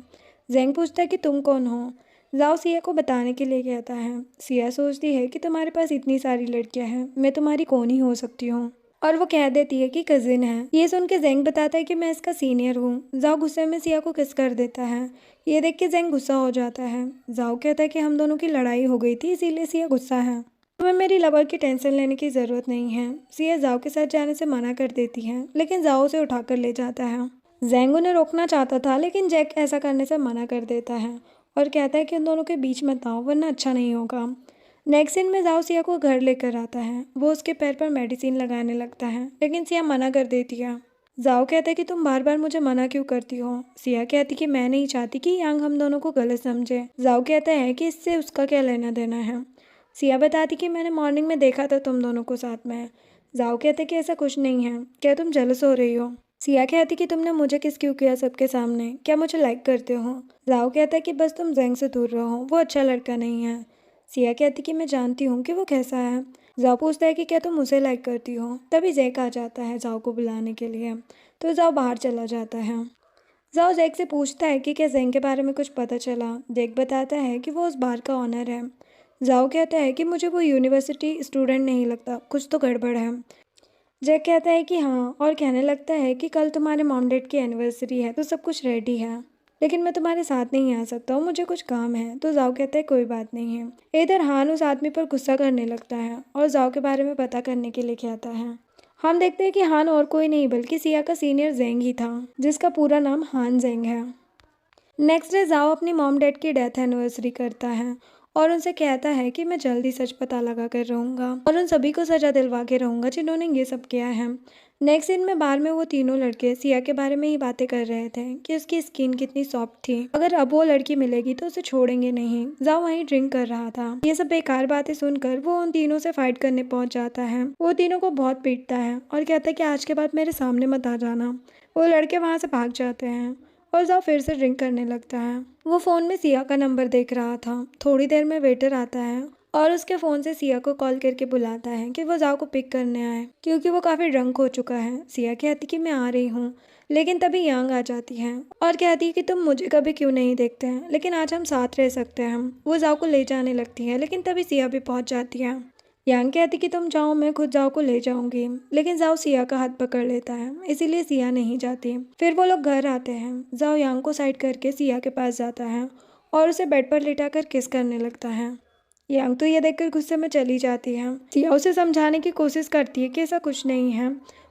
जेंग पूछता है कि तुम कौन हो। जाओ सिया को बताने के लिए कहता है। सिया सोचती है कि तुम्हारे पास इतनी सारी लड़कियां हैं, मैं तुम्हारी कौन ही हो सकती हूँ, और वो कह देती है कि कजिन है। ये सुन के जेंग बताता है कि मैं इसका सीनियर हूँ। जाओ गुस्से में सिया को किस कर देता है। ये देख के जेंग गुस्सा हो जाता है। जाओ कहता है कि हम दोनों की लड़ाई हो गई थी, इसीलिए सिया गुस्सा है। तुम्हें मेरी लवर की टेंशन लेने की ज़रूरत नहीं है। सिया जाओ के साथ जाने से मना कर देती है, लेकिन जाओ उसे उठाकर ले जाता है। जेंग उन्हें रोकना चाहता था, लेकिन जैक ऐसा करने से मना कर देता है और कहता है कि उन दोनों के बीच मत आओ, वरना अच्छा नहीं होगा। नेक्स्ट सीन में जाओ सिया को घर लेकर आता है। वो उसके पैर पर मेडिसिन लगाने लगता है, लेकिन सिया मना कर देती है। जाओ कहता है कि तुम बार बार मुझे मना क्यों करती हो। सिया कहती कि मैं नहीं चाहती कि यांग हम दोनों को गलत समझे। जाओ कहता है कि इससे उसका क्या लेना देना है। सिया बताती कि मैंने मॉर्निंग में देखा था तुम दोनों को साथ में। जाओ कहते कि ऐसा कुछ नहीं है, क्या तुम जेलस हो रही हो। सिया कहती कि तुमने मुझे किस क्यों किया सबके सामने, क्या मुझे लाइक करते हो। जाओ कहता है कि बस तुम जेंग से दूर रहो, वो अच्छा लड़का नहीं है। सिया कहती कि मैं जानती हूँ कि वो कैसा है। जाओ पूछता है कि क्या तुम उसे लाइक करती हो। तभी जैक आ जाता है जाओ को बुलाने के लिए, तो जाओ बाहर चला जाता है। जाओ जैक से पूछता है कि क्या जेंग के बारे में कुछ पता चला। जैक बताता है कि वो उस बार का ऑनर है। जाओ कहता है कि मुझे वो यूनिवर्सिटी स्टूडेंट नहीं लगता, कुछ तो गड़बड़ है। जैक कहता है कि हाँ, और कहने लगता है कि कल तुम्हारे मॉम डैड की एनिवर्सरी है, तो सब कुछ रेडी है, लेकिन मैं तुम्हारे साथ नहीं आ सकता हूँ, मुझे कुछ काम है। तो जाओ कहता है कोई बात नहीं है। इधर हान उस आदमी पर गुस्सा करने लगता है और जाओ के बारे में पता करने के लिए कहता है। हम देखते हैं कि हान और कोई नहीं बल्कि सिया का सीनियर जेंग ही था, जिसका पूरा नाम हान जेंग है। नेक्स्ट डे जाओ अपनी मॉम डैड की डेथ एनिवर्सरी करता है और उनसे कहता है कि मैं जल्दी सच पता लगा कर रहूँगा और उन सभी को सजा दिलवा के रहूँगा जिन्होंने ये सब किया है। नेक्स्ट सीन में बार में वो तीनों लड़के सिया के बारे में ही बातें कर रहे थे कि उसकी स्किन कितनी सॉफ्ट थी, अगर अब वो लड़की मिलेगी तो उसे छोड़ेंगे नहीं। जाओ वहीं ड्रिंक कर रहा था। ये सब बेकार बातें सुनकर वो उन तीनों से फाइट करने पहुंच जाता है। वो तीनों को बहुत पीटता है और कहता है कि आज के बाद मेरे सामने मत आ जाना। वो लड़के वहाँ से भाग जाते हैं और जाओ फिर से ड्रिंक करने लगता है। वो फ़ोन में सिया का नंबर देख रहा था। थोड़ी देर में वेटर आता है और उसके फ़ोन से सिया को कॉल करके बुलाता है कि वो जाओ को पिक करने आए, क्योंकि वो काफ़ी ड्रंक हो चुका है। सिया कहती कि मैं आ रही हूँ, लेकिन तभी यांग आ जाती है और कहती है कि तुम मुझे कभी क्यों नहीं देखते हैं, लेकिन आज हम साथ रह सकते हैं। वो जाओ को ले जाने लगती है, लेकिन तभी सिया भी पहुँच जाती है। यांग कहती कि तुम जाओ, मैं खुद जाओ को ले जाऊंगी, लेकिन जाओ सिया का हाथ पकड़ लेता है, इसीलिए सिया नहीं जाती। फिर वो लोग घर आते हैं। जाओ यांग को साइड करके सिया के पास जाता है और उसे बेड पर लिटाकर किस करने लगता है। यांग तो ये देखकर गुस्से में चली जाती है। सिया उसे समझाने की कोशिश करती है कि ऐसा कुछ नहीं है।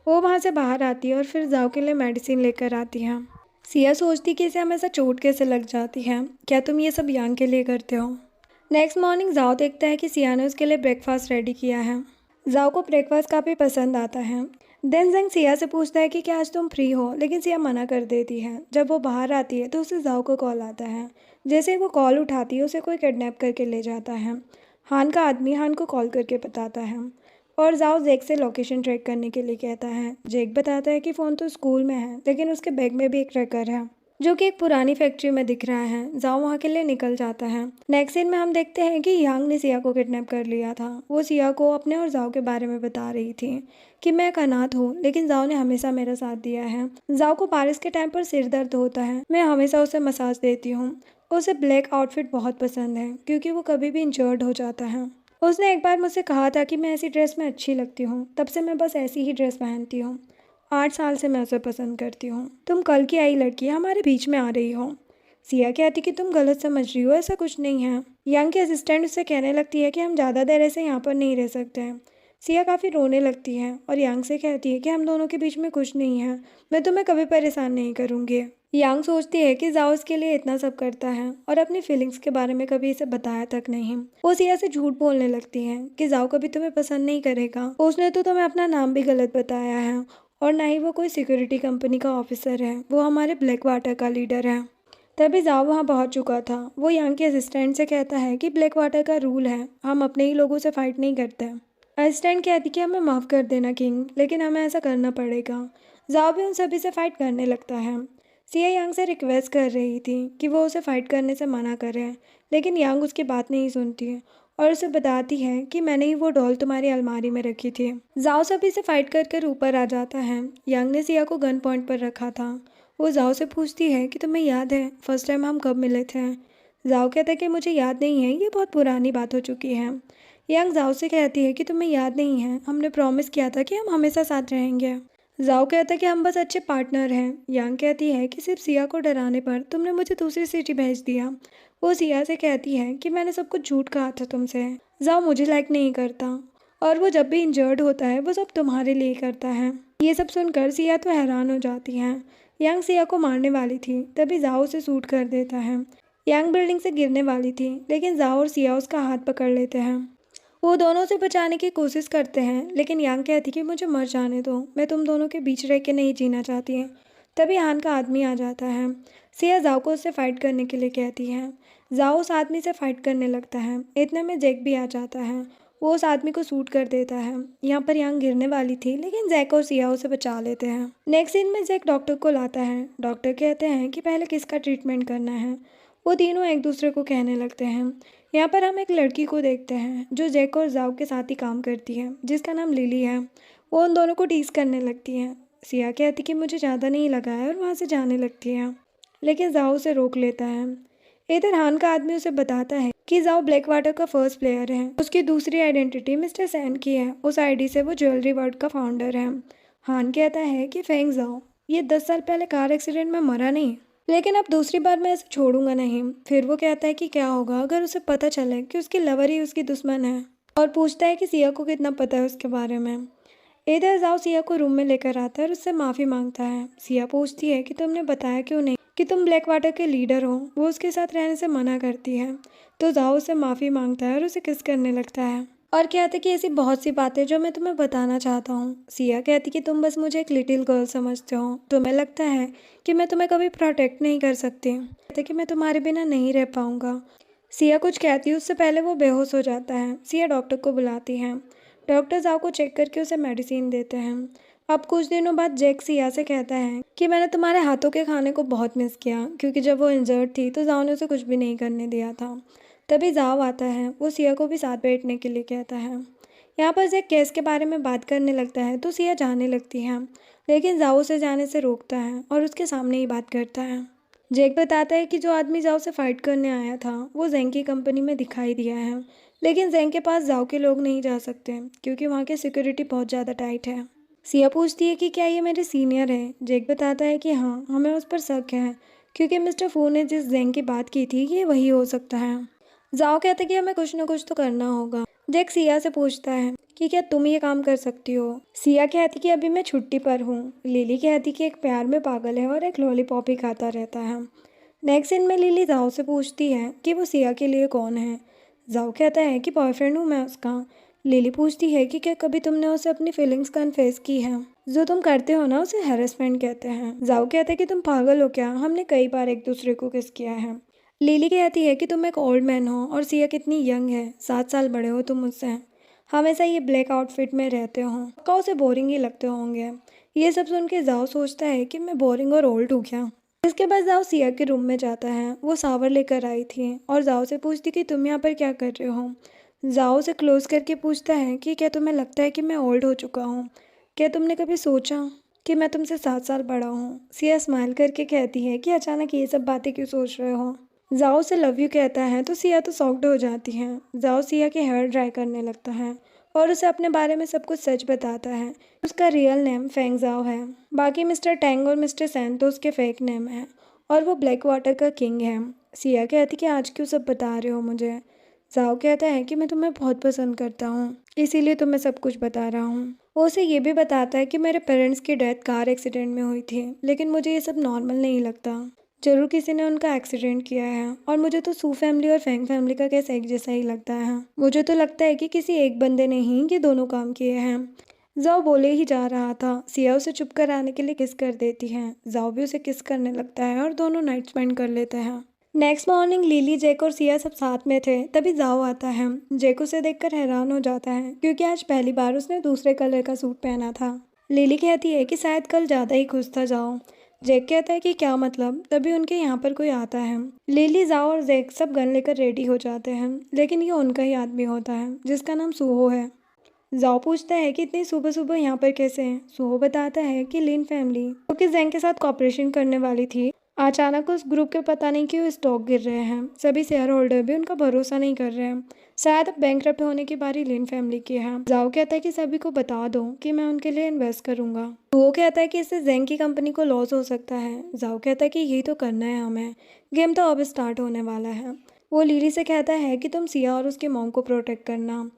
वो वहाँ से बाहर आती है और फिर जाओ के लिए मेडिसिन लेकर आती है। सिया सोचती कि इसे हमेशा चोट कैसे लग जाती है, क्या तुम ये सब यांग के लिए करते हो। नेक्स्ट मॉर्निंग जाओ देखता है कि सिया ने उसके लिए ब्रेकफास्ट रेडी किया है। जाओ को ब्रेकफास्ट काफ़ी पसंद आता है। देन जेंग सिया से पूछता है कि क्या आज तुम फ्री हो, लेकिन सिया मना कर देती है। जब वो बाहर आती है तो उसे जाओ को कॉल आता है। जैसे ही वो कॉल उठाती है उसे कोई किडनैप करके ले जाता है। हान का आदमी हान को कॉल करके बताता है और जाओ जेक से लोकेशन ट्रैक करने के लिए कहता है। जेक बताता है कि फ़ोन तो स्कूल में है, लेकिन उसके बैग में भी एक ट्रैकर है जो कि एक पुरानी फैक्ट्री में दिख रहा है। जाओ वहाँ के लिए निकल जाता है। नेक्स्ट सीन में हम देखते हैं कि यांग ने सिया को किडनैप कर लिया था। वो सिया को अपने और जाओ के बारे में बता रही थी कि मैं एक अनाथ हूँ, लेकिन जाओ ने हमेशा मेरा साथ दिया है। जाओ को बारिश के टाइम पर सिर दर्द होता है, मैं हमेशा उसे मसाज देती हूँ। उसे ब्लैक आउटफिट बहुत पसंद है क्योंकि वो कभी भी इंजर्ड हो जाता है। उसने एक बार मुझसे कहा था कि मैं ऐसी ड्रेस में अच्छी लगती हूँ, तब से मैं बस ऐसी ही ड्रेस पहनती हूँ। 8 साल से मैं उसे पसंद करती हूँ। तुम कल की आई लड़की हमारे बीच में आ रही हो। सिया कहती कि तुम गलत समझ रही हो, ऐसा कुछ नहीं है। यांग की असिस्टेंट उससे कहने लगती है कि हम ज़्यादा देर ऐसे यहाँ पर नहीं रह सकते हैं। सिया काफ़ी रोने लगती है और यांग से कहती है कि हम दोनों के बीच में कुछ नहीं है, मैं तुम्हें कभी परेशान नहीं करूँगी। यांग सोचती है कि जाओ इसके लिए इतना सब करता है और अपनी फीलिंग्स के बारे में कभी इसे बताया तक नहीं। वो सिया से झूठ बोलने लगती है कि जाओ कभी तुम्हें पसंद नहीं करेगा, उसने तो तुम्हें अपना नाम भी गलत बताया है और ना ही वो कोई सिक्योरिटी कंपनी का ऑफिसर है, वो हमारे ब्लैक वाटर का लीडर है। तभी जाओ वहाँ पहुँच चुका था। वो यहाँ के असिस्टेंट से कहता है कि ब्लैक वाटर का रूल है, हम अपने ही लोगों से फाइट नहीं करते। असिस्टेंट कहती कि हमें माफ़ कर देना किंग, लेकिन हमें ऐसा करना पड़ेगा। जाओ भी उन सभी से फाइट करने लगता है। सिया यांग से रिक्वेस्ट कर रही थी कि वो उसे फाइट करने से मना करे, लेकिन यांग उसकी बात नहीं सुनती है और उसे बताती है कि मैंने ही वो डॉल तुम्हारी अलमारी में रखी थी। जाओ सभी से फाइट कर कर ऊपर आ जाता है। यांग ने सिया को गन पॉइंट पर रखा था। वो जाओ से पूछती है कि तुम्हें याद है फर्स्ट टाइम हम कब मिले थे। जाओ कहता है कि मुझे याद नहीं है, ये बहुत पुरानी बात हो चुकी है। यांग जाओ से कहती है कि तुम्हें याद नहीं है, हमने प्रॉमिस किया था कि हम हमेशा साथ रहेंगे। जाओ कहता है कि हम बस अच्छे पार्टनर हैं। यांग कहती है कि सिर्फ सिया को डराने पर तुमने मुझे दूसरी सिटी भेज दिया। वो सिया से कहती है कि मैंने सब कुछ झूठ कहा था तुमसे। जाओ मुझे लाइक नहीं करता और वो जब भी इंजर्ड होता है वो सब तुम्हारे लिए करता है। ये सब सुनकर सिया तो हैरान हो जाती है। यांग सिया को मारने वाली थी, तभी जाओ उसे शूट कर देता है। यांग बिल्डिंग से गिरने वाली थी, लेकिन जाओ और सिया उसका हाथ पकड़ लेते हैं। वो दोनों से बचाने की कोशिश करते हैं, लेकिन यांग कहती कि मुझे मर जाने दो, मैं तुम दोनों के बीच रह के नहीं जीना चाहती। तभी हान का आदमी आ जाता है। सिया जाओ को उससे फाइट करने के लिए कहती है। जाओ उस आदमी से फाइट करने लगता है। इतने में जैक भी आ जाता है। वो उस आदमी को शूट कर देता है। यहाँ पर यांग गिरने वाली थी, लेकिन जैक और सिया उसे बचा लेते हैं। नेक्स्ट सीन में जैक डॉक्टर को लाता है। डॉक्टर कहते हैं कि पहले किसका ट्रीटमेंट करना है। वो तीनों एक दूसरे को कहने लगते हैं। यहाँ पर हम एक लड़की को देखते हैं जो जैक और जाओ के साथ ही काम करती है, जिसका नाम लिली है। वो उन दोनों को टीज करने लगती है। सिया कहती कि मुझे ज़्यादा नहीं लगा है और वहाँ से जाने लगती है, लेकिन जाओ उसे रोक लेता है। इधर हान का आदमी उसे बताता है कि जाओ ब्लैक वाटर का फर्स्ट प्लेयर है। उसकी दूसरी आइडेंटिटी मिस्टर सैन की है। उस आईडी से वो ज्वेलरी वर्ल्ड का फाउंडर है। हान कहता है कि फेंग जाओ, ये 10 साल पहले कार एक्सीडेंट में मरा नहीं, लेकिन अब दूसरी बार मैं इसे छोड़ूंगा नहीं। फिर वो कहता है कि क्या होगा अगर उसे पता चले कि उसकी लवर ही उसकी दुश्मन है, और पूछता है कि सिया को कितना पता है उसके बारे में। इधर जाओ सिया को रूम में लेकर आता है और उससे माफ़ी मांगता है। सिया पूछती है कि तुमने बताया क्यों नहीं कि तुम ब्लैक वाटर के लीडर हो। वो उसके साथ रहने से मना करती है, तो जाओ उससे माफ़ी मांगता है और उसे किस करने लगता है और कहते कि ऐसी बहुत सी बातें जो मैं तुम्हें बताना चाहता हूँ। सिया कहती कि तुम बस मुझे एक लिटिल गर्ल समझते हो, तुम्हें लगता है कि मैं तुम्हें कभी प्रोटेक्ट नहीं कर सकती, कहते कि मैं तुम्हारे बिना नहीं रह पाऊँगा। सिया कुछ कहती है उससे पहले वो बेहोश हो जाता है। सिया डॉक्टर को बुलाती है। डॉक्टर जाओ को चेक करके उसे मेडिसिन देते हैं। अब कुछ दिनों बाद जैक सिया से कहता है कि मैंने तुम्हारे हाथों के खाने को बहुत मिस किया, क्योंकि जब वो इंजर्ड थी तो जाओ ने उसे कुछ भी नहीं करने दिया था। तभी जाओ आता है। वो सिया को भी साथ बैठने के लिए कहता है। यहाँ पर जैक केस के बारे में बात करने लगता है तो सिया जाने लगती है, लेकिन जाओ उसे जाने से रोकता है और उसके सामने ही बात करता है। जैक बताता है कि जो आदमी जाओ से फाइट करने आया था वो जेंग की कंपनी में दिखाई दिया है, लेकिन जेंग के पास जाओ के लोग नहीं जा सकते क्योंकि वहाँ की सिक्योरिटी बहुत ज़्यादा टाइट है। सिया पूछती है कि क्या ये मेरे सीनियर है। जैक बताता है कि हाँ, हमें उस पर शक है क्योंकि मिस्टर फू ने जिस जेंग की बात की थी ये वही हो सकता है। जाओ कहते कि हमें कुछ ना कुछ तो करना होगा। जैक सिया से पूछता है कि क्या तुम ये काम कर सकती हो। सिया कहती कि अभी मैं छुट्टी पर हूँ। लिली कहती कि एक प्यार में पागल है और एक लॉलीपॉप ही खाता रहता है। नेक्स्ट सीन में लिली जाओ से पूछती है कि वो सिया के लिए कौन है। जाओ कहता है कि बॉयफ्रेंड हूँ मैं उसका। लिली पूछती है कि क्या कभी तुमने उसे अपनी फीलिंग्स कन्फेस की है। जो तुम करते हो ना उसे हैरेसमेंट कहते हैं। जाओ कहते हैं कि तुम पागल हो क्या, हमने कई बार एक दूसरे को किस किया है। लिली कहती है कि तुम एक ओल्ड मैन हो और सिया कितनी यंग है, 7 साल बड़े हो तुम मुझसे, हमेशा ये ब्लैक आउटफिट में रहते हो, पक्का उसे बोरिंग ही लगते होंगे। ये सब सुन के जाओ सोचता है कि मैं बोरिंग और ओल्ड हूँ क्या। इसके बाद जाओ सिया के रूम में जाता है। वो सावर लेकर आई थी और जाओ से पूछती कि तुम यहाँ पर क्या कर रहे हो। जाओ से क्लोज करके पूछता है कि क्या तुम्हें लगता है कि मैं ओल्ड हो चुका हूँ, क्या तुमने कभी सोचा कि मैं तुमसे 7 साल बड़ा हूँ। सिया स्माइल करके कहती है कि अचानक ये सब बातें क्यों सोच रहे हो। जाओ से लव यू कहता है तो सिया तो शॉक्ड हो जाती है। जाओ सिया के हेयर ड्राई करने लगता है और उसे अपने बारे में सब कुछ सच बताता है। उसका रियल नेम फेंग जाओ है, बाकी मिस्टर टैंग और मिस्टर सैन तो उसके फेक नेम है, और वो ब्लैक वाटर का किंग है। सिया कहती कि आज क्यों सब बता रहे हो मुझे। जाओ कहता है कि मैं तुम्हें बहुत पसंद करता हूँ, इसीलिए तुम्हें सब कुछ बता रहा हूँ। वो उसे ये भी बताता है कि मेरे पेरेंट्स की डेथ कार एक्सीडेंट में हुई थी, लेकिन मुझे ये सब नॉर्मल नहीं लगता, जरूर किसी ने उनका एक्सीडेंट किया है। और मुझे तो सू फैमिली और फेंग फैमिली का केस एक जैसा ही लगता है। मुझे तो लगता है कि किसी एक बंदे ने ही ये दोनों काम किए हैं। जाओ बोले ही जा रहा था, सिया उसे चुप कर आने के लिए किस कर देती है। जाओ भी उसे किस करने लगता है और दोनों नाइट स्पेंड कर लेते हैं। नेक्स्ट मॉर्निंग लिली, जैक और सिया सब साथ में थे, तभी जाओ आता है। जैक उसे देखकर हैरान हो जाता है क्योंकि आज पहली बार उसने दूसरे कलर का सूट पहना था। लिली कहती है कि शायद कल ज़्यादा ही खुश था जाओ। जैक कहता है कि क्या मतलब। तभी उनके यहाँ पर कोई आता है। लिली, जाओ और जैक सब गन लेकर रेडी हो जाते हैं, लेकिन ये उनका ही आदमी होता है जिसका नाम सूहो है। जाओ पूछता है कि इतनी सुबह सुबह यहाँ पर कैसे हैं। सूहो बताता है कि लिन फैमिली क्योंकि जैंग के साथ कॉपरेशन करने वाली थी, अचानक उस ग्रुप के पता नहीं क्यों स्टॉक गिर रहे हैं। सभी शेयर होल्डर भी उनका भरोसा नहीं कर रहे हैं। शायद अब बैंकरप्ट होने की बारी लिन फैमिली की है। जाओ कहता है कि सभी को बता दो कि मैं उनके लिए इन्वेस्ट करूंगा। वो कहता है कि इससे जैंग की कंपनी को लॉस हो सकता है। जाओ कहता है कि यही तो करना है हमें, गेम तो अब स्टार्ट होने वाला है। वो लिली से कहता है कि तुम सिया और उसकी मॉम को प्रोटेक्ट करना।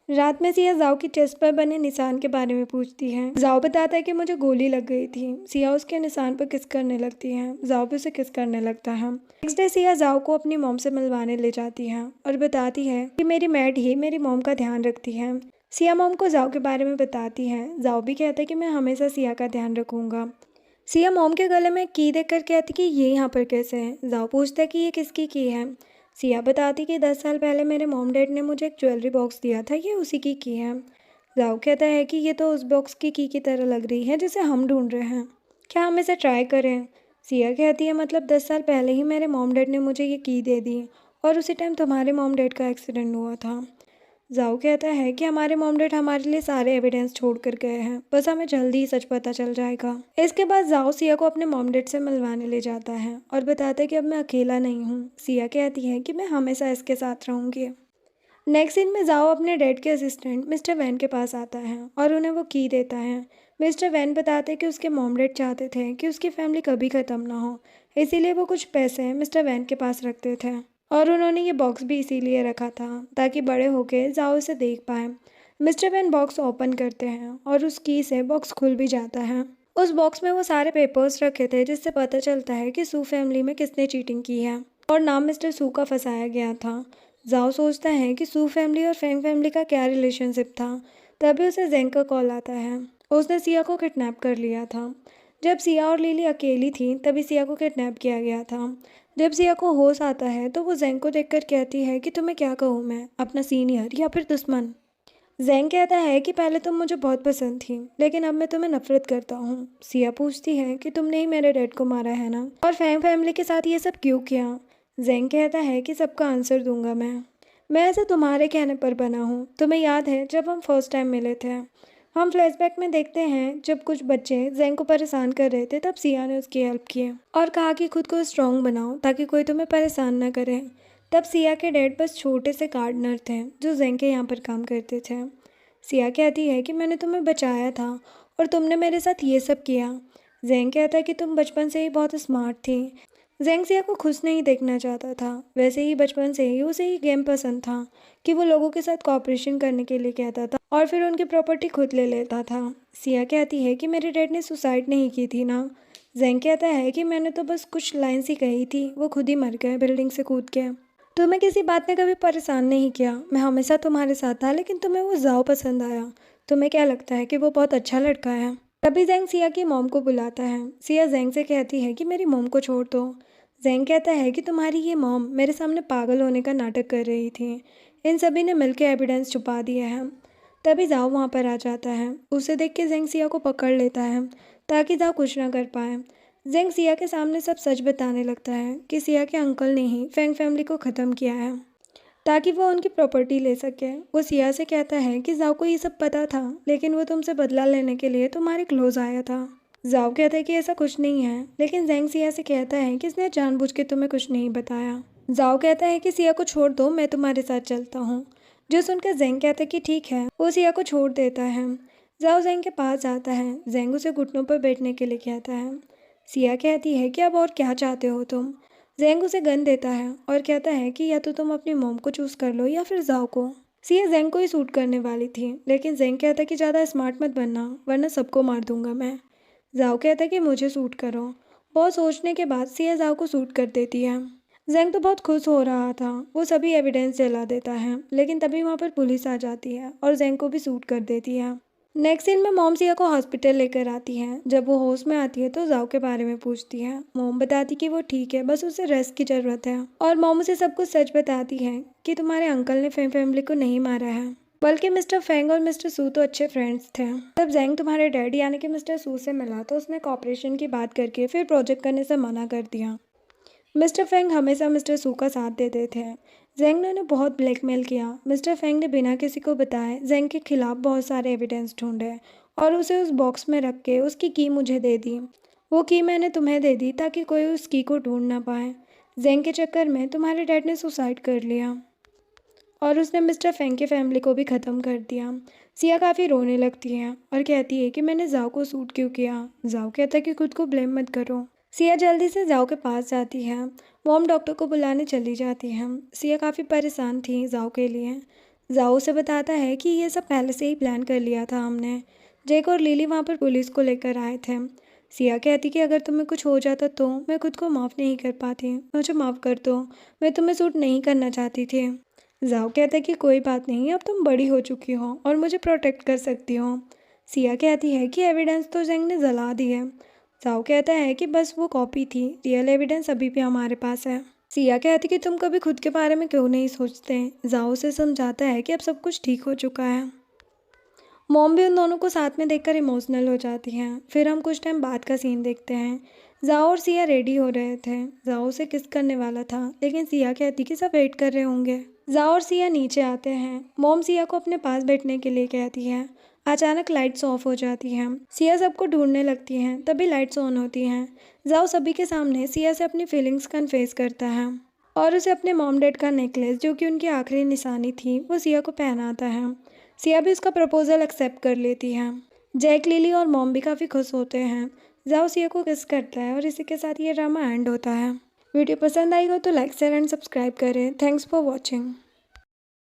रात में सिया जाओ की चेस्ट पर बने निशान के बारे में पूछती है। जाओ बताता है कि मुझे गोली लग गई थी। सिया उसके निशान पर किस करने लगती है। जाओ भी उसे किस करने लगता है। नेक्स्ट डे सिया जाओ को अपनी मॉम से मिलवाने ले जाती है और बताती है कि मेरी मैड ही मेरी मॉम का ध्यान रखती है। सिया मॉम को जाओ के बारे में बताती है। जाओ भी कहता है कि मैं हमेशा सिया का ध्यान रखूंगा। सिया मॉम के गले में की देखकर कहती कि ये यहाँ पर कैसे है। जाओ पूछता है कि ये किसकी की है। सिया बताती कि 10 साल पहले मेरे मॉम डैड ने मुझे एक ज्वेलरी बॉक्स दिया था, ये उसी की है। जाओ कहता है कि ये तो उस बॉक्स की तरह लग रही है जिसे हम ढूंढ रहे हैं, क्या हम इसे ट्राई करें। सिया कहती है मतलब 10 साल पहले ही मेरे मॉम डैड ने मुझे ये की दे दी और उसी टाइम तुम्हारे मॉम डैड का एक्सीडेंट हुआ था। जाओ कहता है कि हमारे मॉम डैड हमारे लिए सारे एविडेंस छोड़ कर गए हैं, बस हमें जल्दी ही सच पता चल जाएगा। इसके बाद जाओ सिया को अपने मॉम डैड से मिलवाने ले जाता है और बताता है कि अब मैं अकेला नहीं हूँ। सिया कहती है कि मैं हमेशा इसके साथ रहूँगी। नेक्स्ट सीन में जाओ अपने डैड के असिस्टेंट मिस्टर वैन के पास आता है और उन्हें वो की देता है। मिस्टर वैन बताते हैं कि उसके मॉम डैड चाहते थे कि उसकी फैमिली कभी ख़त्म ना हो, इसीलिए वो कुछ पैसे मिस्टर वैन के पास रखते थे और उन्होंने ये बॉक्स भी इसीलिए रखा था ताकि बड़े होके जाओ इसे देख पाए। मिस्टर वैन बॉक्स ओपन करते हैं और उस की से बॉक्स खुल भी जाता है। उस बॉक्स में वो सारे पेपर्स रखे थे जिससे पता चलता है कि सू फैमिली में किसने चीटिंग की है और नाम मिस्टर सू का फंसाया गया था। जाओ सोचता है कि सू फैमिली और फैंग फैमिली का क्या रिलेशनशिप था। तभी उसे जेंग का कॉल आता है। उसने सिया को किडनैप कर लिया था। जब सिया और लिली अकेली थी तभी सिया को किडनैप किया गया था। जब सिया को होश आता है तो वो जेंग को देखकर कहती है कि तुम्हें क्या कहूँ मैं, अपना सीनियर या फिर दुश्मन। जेंग कहता है कि पहले तुम मुझे बहुत पसंद थी लेकिन अब मैं तुम्हें नफरत करता हूँ। सिया पूछती है कि तुमने ही मेरे डैड को मारा है ना, और फैंग फैमिली के साथ ये सब क्यों किया। जेंग कहता है कि सबका आंसर दूंगा मैं ऐसे तुम्हारे कहने पर बना हूँ। तुम्हें याद है जब हम फर्स्ट टाइम मिले थे। हम फ्लैशबैक में देखते हैं जब कुछ बच्चे जेंग को परेशान कर रहे थे तब सिया ने उसकी हेल्प की और कहा कि खुद को स्ट्रांग बनाओ ताकि कोई तुम्हें परेशान ना करे। तब सिया के डैड बस छोटे से गार्डनर थे जो जेंग के यहाँ पर काम करते थे। सिया कहती है कि मैंने तुम्हें बचाया था और तुमने मेरे साथ ये सब किया। जेंग कहता है कि तुम बचपन से ही बहुत स्मार्ट थी। जेंग सिया को खुश नहीं देखना चाहता था, वैसे ही बचपन से ही उसे ये गेम पसंद था कि वो लोगों के साथ कॉपरेशन करने के लिए कहता था और फिर उनकी प्रॉपर्टी खुद ले लेता था। सिया कहती है कि मेरे डैड ने सुसाइड नहीं की थी ना। जेंग कहता है कि मैंने तो बस कुछ लाइन्स ही कही थी, वो खुद ही मर गए बिल्डिंग से कूद के। तुम्हें किसी बात ने कभी परेशान नहीं किया, मैं हमेशा तुम्हारे साथ था, लेकिन तुम्हें वो जाओ पसंद आया। तुम्हें क्या लगता है कि वो बहुत अच्छा लड़का है। तभी जेंग सिया की मॉम को बुलाता है। सिया जेंग से कहती है कि मेरी मॉम को छोड़ दो। जेंग कहता है कि तुम्हारी ये मॉम मेरे सामने पागल होने का नाटक कर रही थी, इन सभी ने मिलकर एविडेंस छुपा दिया है। तभी जाओ वहाँ पर आ जाता है। उसे देख के जेंग सिया को पकड़ लेता है ताकि जाओ कुछ ना कर पाए। जेंग सिया के सामने सब सच बताने लगता है कि सिया के अंकल ने ही फैंग फैमिली को ख़त्म किया है ताकि वो उनकी प्रॉपर्टी ले सके। वो सिया से कहता है कि जाओ को ये सब पता था लेकिन वो तुमसे बदला लेने के लिए तुम्हारे क्लोज आया था। जाओ कहता है कि ऐसा कुछ नहीं है, लेकिन जेंग सिया से कहता है कि इसने जानबूझ के तुम्हें कुछ नहीं बताया। जाओ कहता है कि सिया को छोड़ दो, मैं तुम्हारे साथ चलता हूँ। जो सुनकर जेंग कहता है कि ठीक है, वो सिया को छोड़ देता है। जाओ जेंग के पास जाता है। जेंग उसे घुटनों पर बैठने के लिए कहता है। सिया कहती है कि अब और क्या चाहते हो तुम। जेंग उसे गन देता है और कहता है कि या तो तुम अपनी मॉम को चूज कर लो या फिर जाओ को। सिया जेंग को ही सूट करने वाली थी, लेकिन जेंग कहता है कि ज़्यादा स्मार्ट मत बनना वरना सबको मार दूंगा मैं। जाओ कहता है कि मुझे सूट करो। बहुत सोचने के बाद सिया जाओ को सूट कर देती है। जेंग तो बहुत खुश हो रहा था, वो सभी एविडेंस जला देता है, लेकिन तभी वहाँ पर पुलिस आ जाती है और जेंग को भी सूट कर देती है। नेक्स्ट सीन में मॉम सिया को हॉस्पिटल लेकर आती है। जब वो होश में आती है तो जाओ के बारे में पूछती है। मॉम बताती कि वो ठीक है, बस उसे रेस्ट की ज़रूरत है, और मॉम उसे सब कुछ सच बताती है कि तुम्हारे अंकल ने फैमिली को नहीं मारा है, बल्कि मिस्टर फेंग और मिस्टर सू तो अच्छे फ्रेंड्स थे। जब जेंग तुम्हारे डैडी यानी कि मिस्टर सू से मिला तो उसने कॉपरेशन की बात करके फिर प्रोजेक्ट करने से मना कर दिया। मिस्टर फेंग हमेशा मिस्टर सू का साथ देते थे। जेंग ने उन्हें बहुत ब्लैकमेल किया। मिस्टर फेंग ने बिना किसी को बताए जेंग के खिलाफ बहुत सारे एविडेंस ढूंढे और उसे उस बॉक्स में रख के उसकी की मुझे दे दी। वो की मैंने तुम्हें दे दी ताकि कोई उस की को ढूंढ ना पाए। जेंग के चक्कर में तुम्हारे डैड ने सुसाइड कर लिया और उसने मिस्टर फेंग की फैमिली को भी ख़त्म कर दिया। सिया काफ़ी रोने लगती है और कहती है कि मैंने जाओ को सूट क्यों किया। जाओ कहता है कि खुद को ब्लेम मत करो। सिया जल्दी से जाओ के पास जाती है। मॉम डॉक्टर को बुलाने चली जाती है। सिया काफ़ी परेशान थी जाओ के लिए। जाओ उसे बताता है कि ये सब पहले से ही प्लान कर लिया था हमने। जेक और लिली वहाँ पर पुलिस को लेकर आए थे। सिया कहती कि अगर तुम्हें कुछ हो जाता तो मैं खुद को माफ़ नहीं कर पाती, मुझे माफ़ कर दो, मैं तुम्हें सूट नहीं करना चाहती थी। जाओ कहता है कि कोई बात नहीं, अब तुम बड़ी हो चुकी हो और मुझे प्रोटेक्ट कर सकती हो। सिया कहती है कि एविडेंस तो जेंग ने जला दी है। जाओ कहता है कि बस वो कॉपी थी, रियल एविडेंस अभी भी हमारे पास है। सिया कहती कि तुम कभी खुद के बारे में क्यों नहीं सोचते। जाओ उसे समझाता है कि अब सब कुछ ठीक हो चुका है। मॉम भी उन दोनों को साथ में देखकर इमोशनल हो जाती हैं। फिर हम कुछ टाइम बाद का सीन देखते हैं। जाओ और सिया रेडी हो रहे थे। जाओ से किस करने वाला था लेकिन सिया कहती कि सब वेट कर रहे होंगे। जाओ और सिया नीचे आते हैं। मॉम सिया को अपने पास बैठने के लिए कहती है। अचानक लाइट्स ऑफ हो जाती हैं। सिया सबको ढूंढने लगती हैं, तभी लाइट्स ऑन होती हैं। जाओ सभी के सामने सिया से अपनी फीलिंग्स कन्फेस करता है और उसे अपने मॉम डैड का नेकलेस जो कि उनकी आखिरी निशानी थी वो सिया को पहनाता है। सिया भी उसका प्रपोजल एक्सेप्ट कर लेती है। जैक, लिली और मॉम भी काफ़ी खुश होते हैं। जाओ सिया को किस करता है और इसी के साथ ये ड्रामा एंड होता है। वीडियो पसंद आई हो तो लाइक शेयर एंड सब्सक्राइब करें। Thanks for watching.